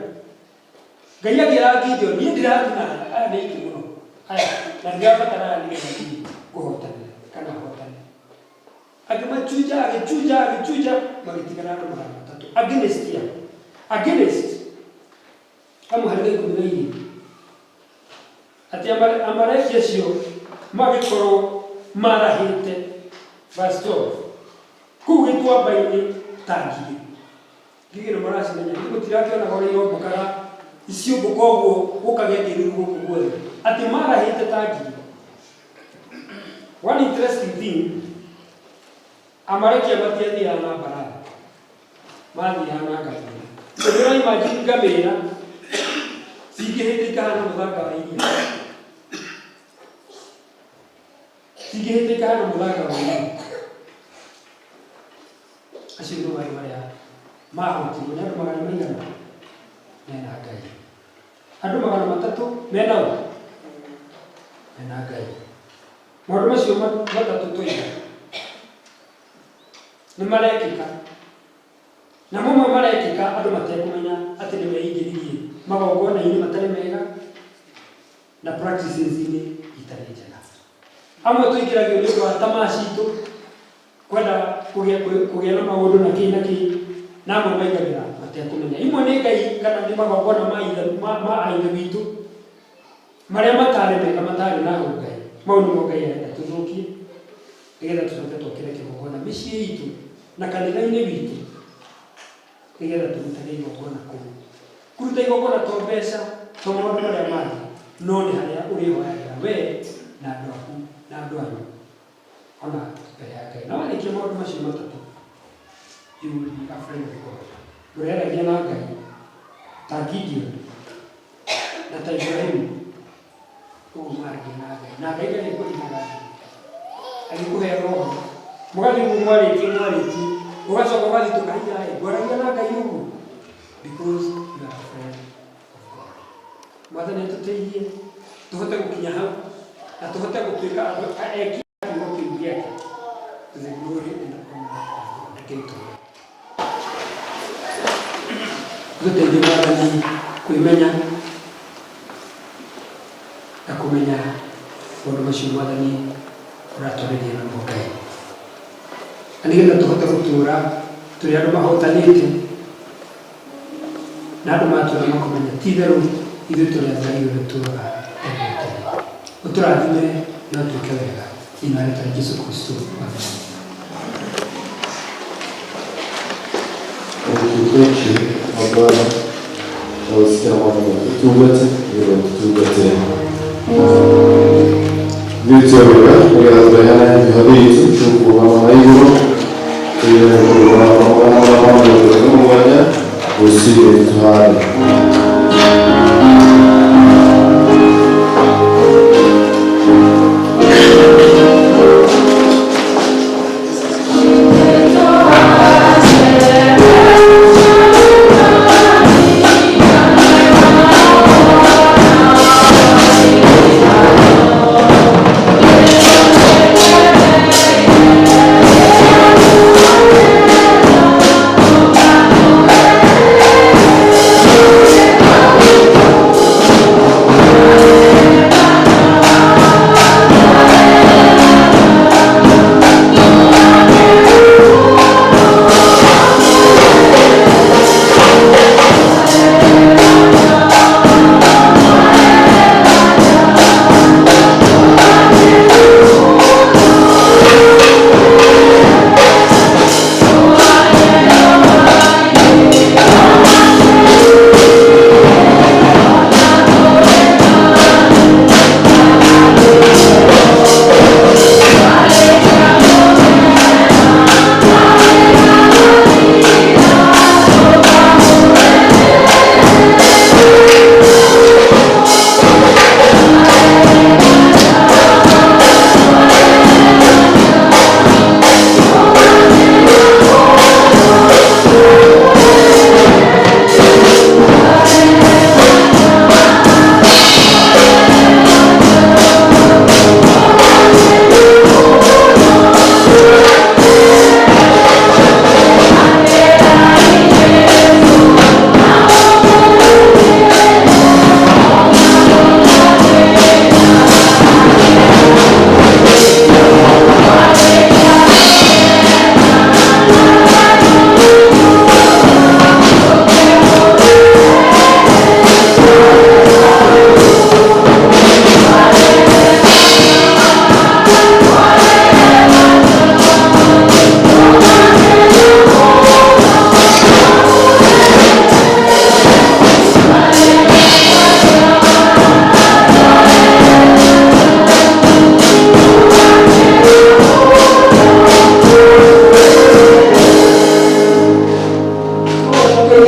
Ngai akĩra Gideon, niĩ ndĩratuna aya nĩ aingĩ mũno. Aya na ndĩrabatara nĩgetha kũhotana kana hotana. Agĩmachuja, agĩchuja magĩtigara na andũ magana matatũ against ya against amwe harĩ ikũmi na igĩrĩ atĩ Amaleki acio magĩkorwo marahĩte verse 12 kũu gĩtuamba-inĩ ta ngigĩ ngigĩ maracimenya gũtirakĩonaga ũrĩa irombũkaga iciũmbũka ũguo gũkagĩa kĩruru gũkũ guothe atĩ marahĩte ta ngigĩ. One interesting thing, Amaleki matiathiaga na mbarathi mathiaga na ngamĩra. Tondũ imagine ngamĩra cingĩhĩte ikahana mũthanga wa iria cingĩhĩte ikahana mũthanga wa iria. Acio nĩ maĩ marĩa mahotirwo nĩ andũ magana maigana mena Ngai. Andũ magana matatũ mena ũ? Mena Ngai. Maũndũ macio matatũ tũiga nĩ marekĩka na mamwe marekĩka andũ matekũmenya atĩ nĩ meingĩririe magongona-inĩ matarĩ mega na practices-inĩ itarĩ njega. Amwe tũingĩragio nĩ ũndũ wa tamaa citũ kwenda kũgĩa na maũndũ na kĩĩ na amwe maingagĩra matekũmenya. Imwe nĩ Ngai kana nĩ magongona ma aithe witũ marĩa matarĩ mega matarĩ na Ngai. Mau nĩmo Ngai arenda tũthũkie nĩgetha tũcoke twakĩre kĩgongona mĩciĩ itũ na kanitha-inĩ witũ nĩgetha tũrutage igongona kũu. Kũruta igongona to mbeca to maũndũ marĩa mangĩ no nĩ harĩa ũrĩhoyagĩra wee na andũ aku na andũ anyu ona mbere ya Ngai. Na warĩkia maũndũ macio matatũ you will be afraid of God. Ũreragia na Ngai ta Gideon na ta Ibrahimu ũguo maragia na Ngai na Ngai ndarĩkũrinaga agĩkũhe roho mũgathiĩ ũguo mwarĩtie ũgacoka ũgathiĩ tũkahiga ngwaragia na Ngai ũguo because you are afraid of God. Mwathani atũteithie tũhote gũkinya hau na tũhote gũtuĩka andũ eki kiugo kĩu gĩake to the glory and the honor of God. Tũteithie Mwathani kwĩmenya na kũmenya maũndũ macio Mwathani ũratũrĩria namo Ngai. Na nĩgetha tũhote gũtũũra tũrĩ andũ mahotanĩte na andũ matũũra makũmenya ti-itherũ ithuĩ tũrĩ a Ngai ũrĩa ũtũũraga tene na tene. Ũtũrathime na ũtwĩke wega thĩinĩ wa rĩĩtwa rĩa Jesũ Kristo. Thank you, my brother. Wasikia mambo tutubate, ndio tutubate. Vitu vya bayana ni hadithi tuko mama hiyo. Ile mama ndio mmoja usiye tuhari. Yeah.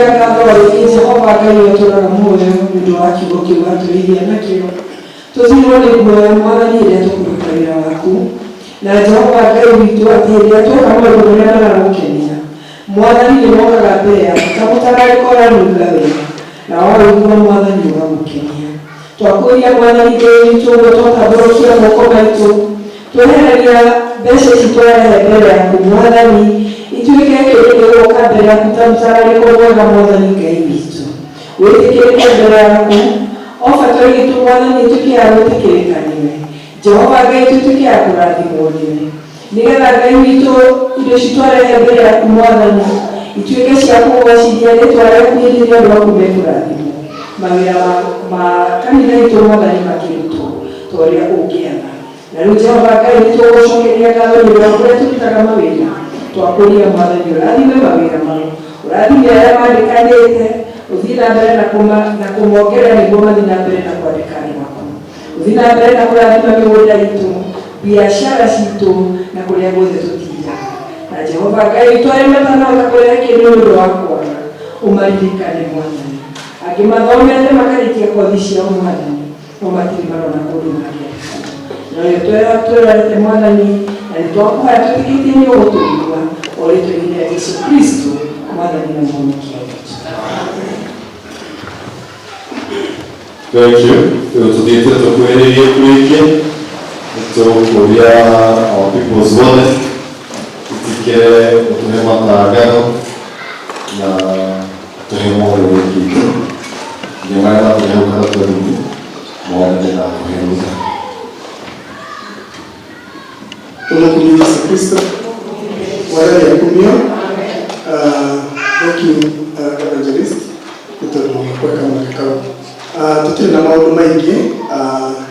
twakuria ngatho rĩngĩ Jehova Ngai ũtũraga muoyo nĩ ũndũ wa kiugo kĩu watũrĩithia nakĩo. Tũthirwo nĩ guoya Mwathani rĩrĩa tũkũruta wĩra waku, na Jehova Ngai witũ atĩ rĩrĩa tweka maũndũ marĩa maragũkenia Mwathani nĩ mokaga mbere yaku ta mũtararĩko ũraruga wĩra, na waũigua Mwathani ũgagũkenia. Twakuria Mwathani Ngai witũ ũguo twatambũrũkia moko maitũ, twehereria mbeca ici twarehe mbere yaku Mwathani, ituĩke kĩndũ gĩgũka mbere yaku ta mũtararĩko mwega Mwathani Ngai witũ. Wĩtĩkĩrĩke mbere yaku, o bata witũ Mwathani ĩtuĩke ya gwĩtĩkĩrĩka nĩwe. Jehova Ngai tũtuĩke ya kũrathimwo nĩwe, nĩgetha Ngai witũ indo ici twarehe mbere yaku Mwathani ituĩke cia kũgocithia rĩtwa rĩaku hĩndĩ ĩrĩa andũ aku mekũrathimwo. Mawĩra ma kanitha witũ Mwathani makĩrutwo ta ũrĩa ũngĩenda. Na rĩu Jehova Ngai nĩtũgũcokeria ngatho nĩ ũndũ wa kũrĩa tũrutaga mawĩra. Twakũria Mwathani ũrathime mawĩra mau, ũrathime arĩa mandĩkanĩte, ũthiĩ na mbere na kũmongerera nĩguo mathiĩ na mbere na kwandĩka maku. Ũthiĩ na mbere na kũrathima mĩgũnda itũ, biacara citũ na kũrĩa guothe tũtinda. Na Jehova Ngai witũ arĩa matanahota kũrehe kĩndũ nĩ ũndũ wa kwaga, ũmaririkane Mwathani. Angĩ mathomete makarĩkia kothi ciao Mwathani, no matirĩ marona kũndũ mangĩandĩkana. Na rĩo twĩrorete Mwathani, na nĩtwakũhoya twĩtĩkĩtie nĩ ũgũtũigua o rĩtwa-inĩ rĩa Jesũ Kristo Mwathani na Mũhonokia witũ. Thank you. Tuthiĩte tũkuhĩrĩrie kũrĩkia, nĩtũkũria our people's wallet, tũtike ũtũhe matangano na tũhe moyo wĩkĩte. Nĩ marĩa matũhe hau karatathi-inĩ, Mwathani na kũheruka. Tumekuja Yesu Kristo. Wale ya kumio. Thank you, evangelist. Kutoka kama kikao. Tutiri na maundu maingi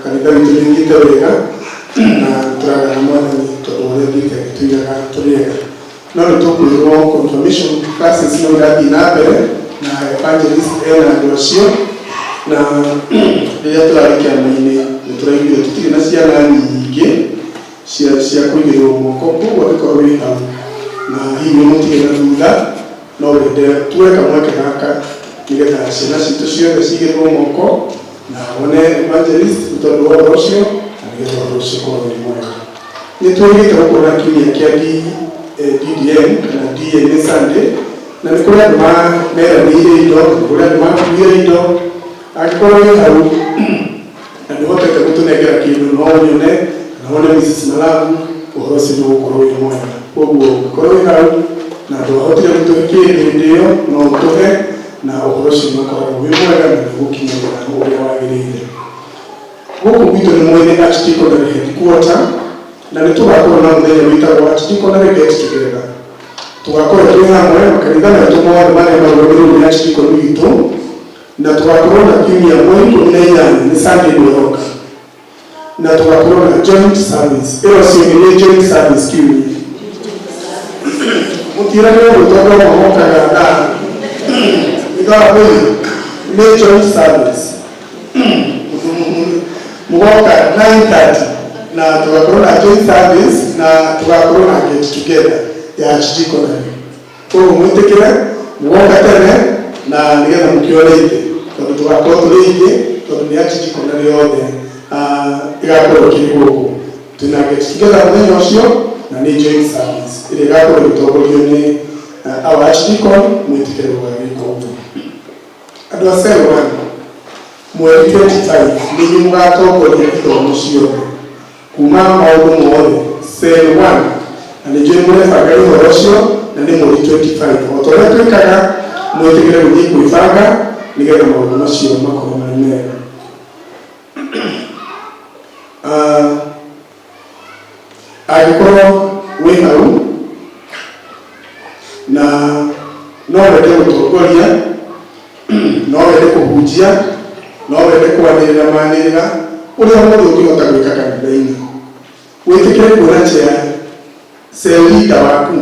kanitha witũ nĩũthiĩte wega na tũraga na Mwathani tondũ ũrĩa ũthiĩte agĩtũigaga tũrĩ ega. No nĩtũkwĩrwo confirmation classes no irathiĩ na mbere na evangelist ena andũ acio, na rĩrĩa tũrarĩkia maini nĩtũraiguire tũtirĩ na ciana nyingĩ cia kũigĩrĩrwo moko, koguo angĩkorwo wĩ hau na hihi nĩmũtirĩ na thutha, no wende tuoe kamweke gaka nĩgetha ciana citũ ciothe cigĩrĩrwo moko na wone evangelist tondũ wa ũhoro ũcio, na nĩgetha ũhoro ũcio ũkorwo wĩ mwega. Nĩtwĩrĩte gũkorwo na kiumia kĩa DDM kana DNA Sunday, na nĩ kũrĩ andũ meranĩire indo, nĩ kũrĩ andũ makuire indo. Angĩkorwo wĩ hau na nĩhotete gũtũnengera kĩndũ no nyone na wone Mrs. Malabu, ũhoro ũcio nĩũgũkorwo wĩ mwega. Koguo ũngĩkorwo wĩ hau na ndwahotire gũtũhe kĩndũ hĩndĩ ĩyo, no ũtũhe na ũhoro ũcio nĩũkoragwo wĩ mwega na nĩũgũkinyĩra ũrĩa wagĩrĩire. Gũkũ gwitũ nĩ mwene Archdeaconry Headquarter, na nĩtũgakorwo na mũthenya wĩtagwo Archdeaconry Get Together. Tũgakorwo twĩ hamwe makanitha maitũ mothe marĩa marũgamĩrĩirwo nĩ Archdeaconry witũ, na tũgakorwo na kiumia mweri 18 nĩ Sunday ĩroka, na tũgakorwo na joint service. Ĩyo ciĩmĩ nĩ joint service kiumia. Mũtiragĩrwo gwĩtondwo mahokaga nĩ joint service. Mũgoka 9:30 na tũgakorwo na joint service na tũgakorwo na get together ya Archdeaconry. Koguo mwĩtĩkĩre mũgoka tene na nĩgetha mũkĩone ithe, tondũ tũgakorwo tũrĩ ingĩ, tondũ nĩ Archdeaconry yothe ĩgakorwo kĩrĩ gũkũ. Twĩna get together mũthenya ũcio na nĩ joint service ĩrĩa ĩgakorwo ĩgĩtongorio nĩ our Archdeacon mwĩtĩkĩre gũgagĩka ũguo. Andũ a Cell 1 mweri 25 nĩ inyuĩ mũgatongoria ithomo ciothe kuma maũndũ mothe Cell 1, na nĩ njũĩ mũrebanga ũhoro ũcio na nĩ mweri 25. O ta ũrĩa twĩkaga mwĩtĩkĩre gũthiĩ kwĩbanga nĩgetha maũndũ macio makorwo marĩ mega. Angĩkorwo wĩ hau na no wende gũtongoria, no wende kũhunjia, no wende kwanĩrĩra manĩrĩra, ũrĩa mũndũ ũngĩhota gwĩka kanitha-inĩ, wĩtĩkĩre kuona njĩra cell leader waku,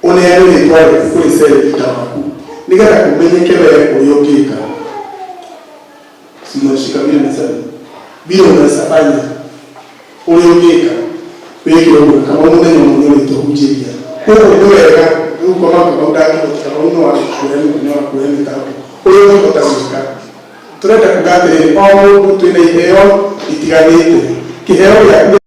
ũneane rĩtwa rĩaku kũrĩ cell leader waku nĩgetha kũmenyeke wee ũrĩa ũngĩka. Simashika vile unasafanya ũrĩa ũngĩka wĩke ũguo kama mũthenya mũthenya ũtũhunjĩria. Koguo nĩ wega rĩu kwa maka mau ndangĩhota no kuheni tabu ũyũ ũhota gwĩka tũrenda kuga atĩrĩrĩ o mũndũ twĩna iheo itiganĩte kĩheo gĩa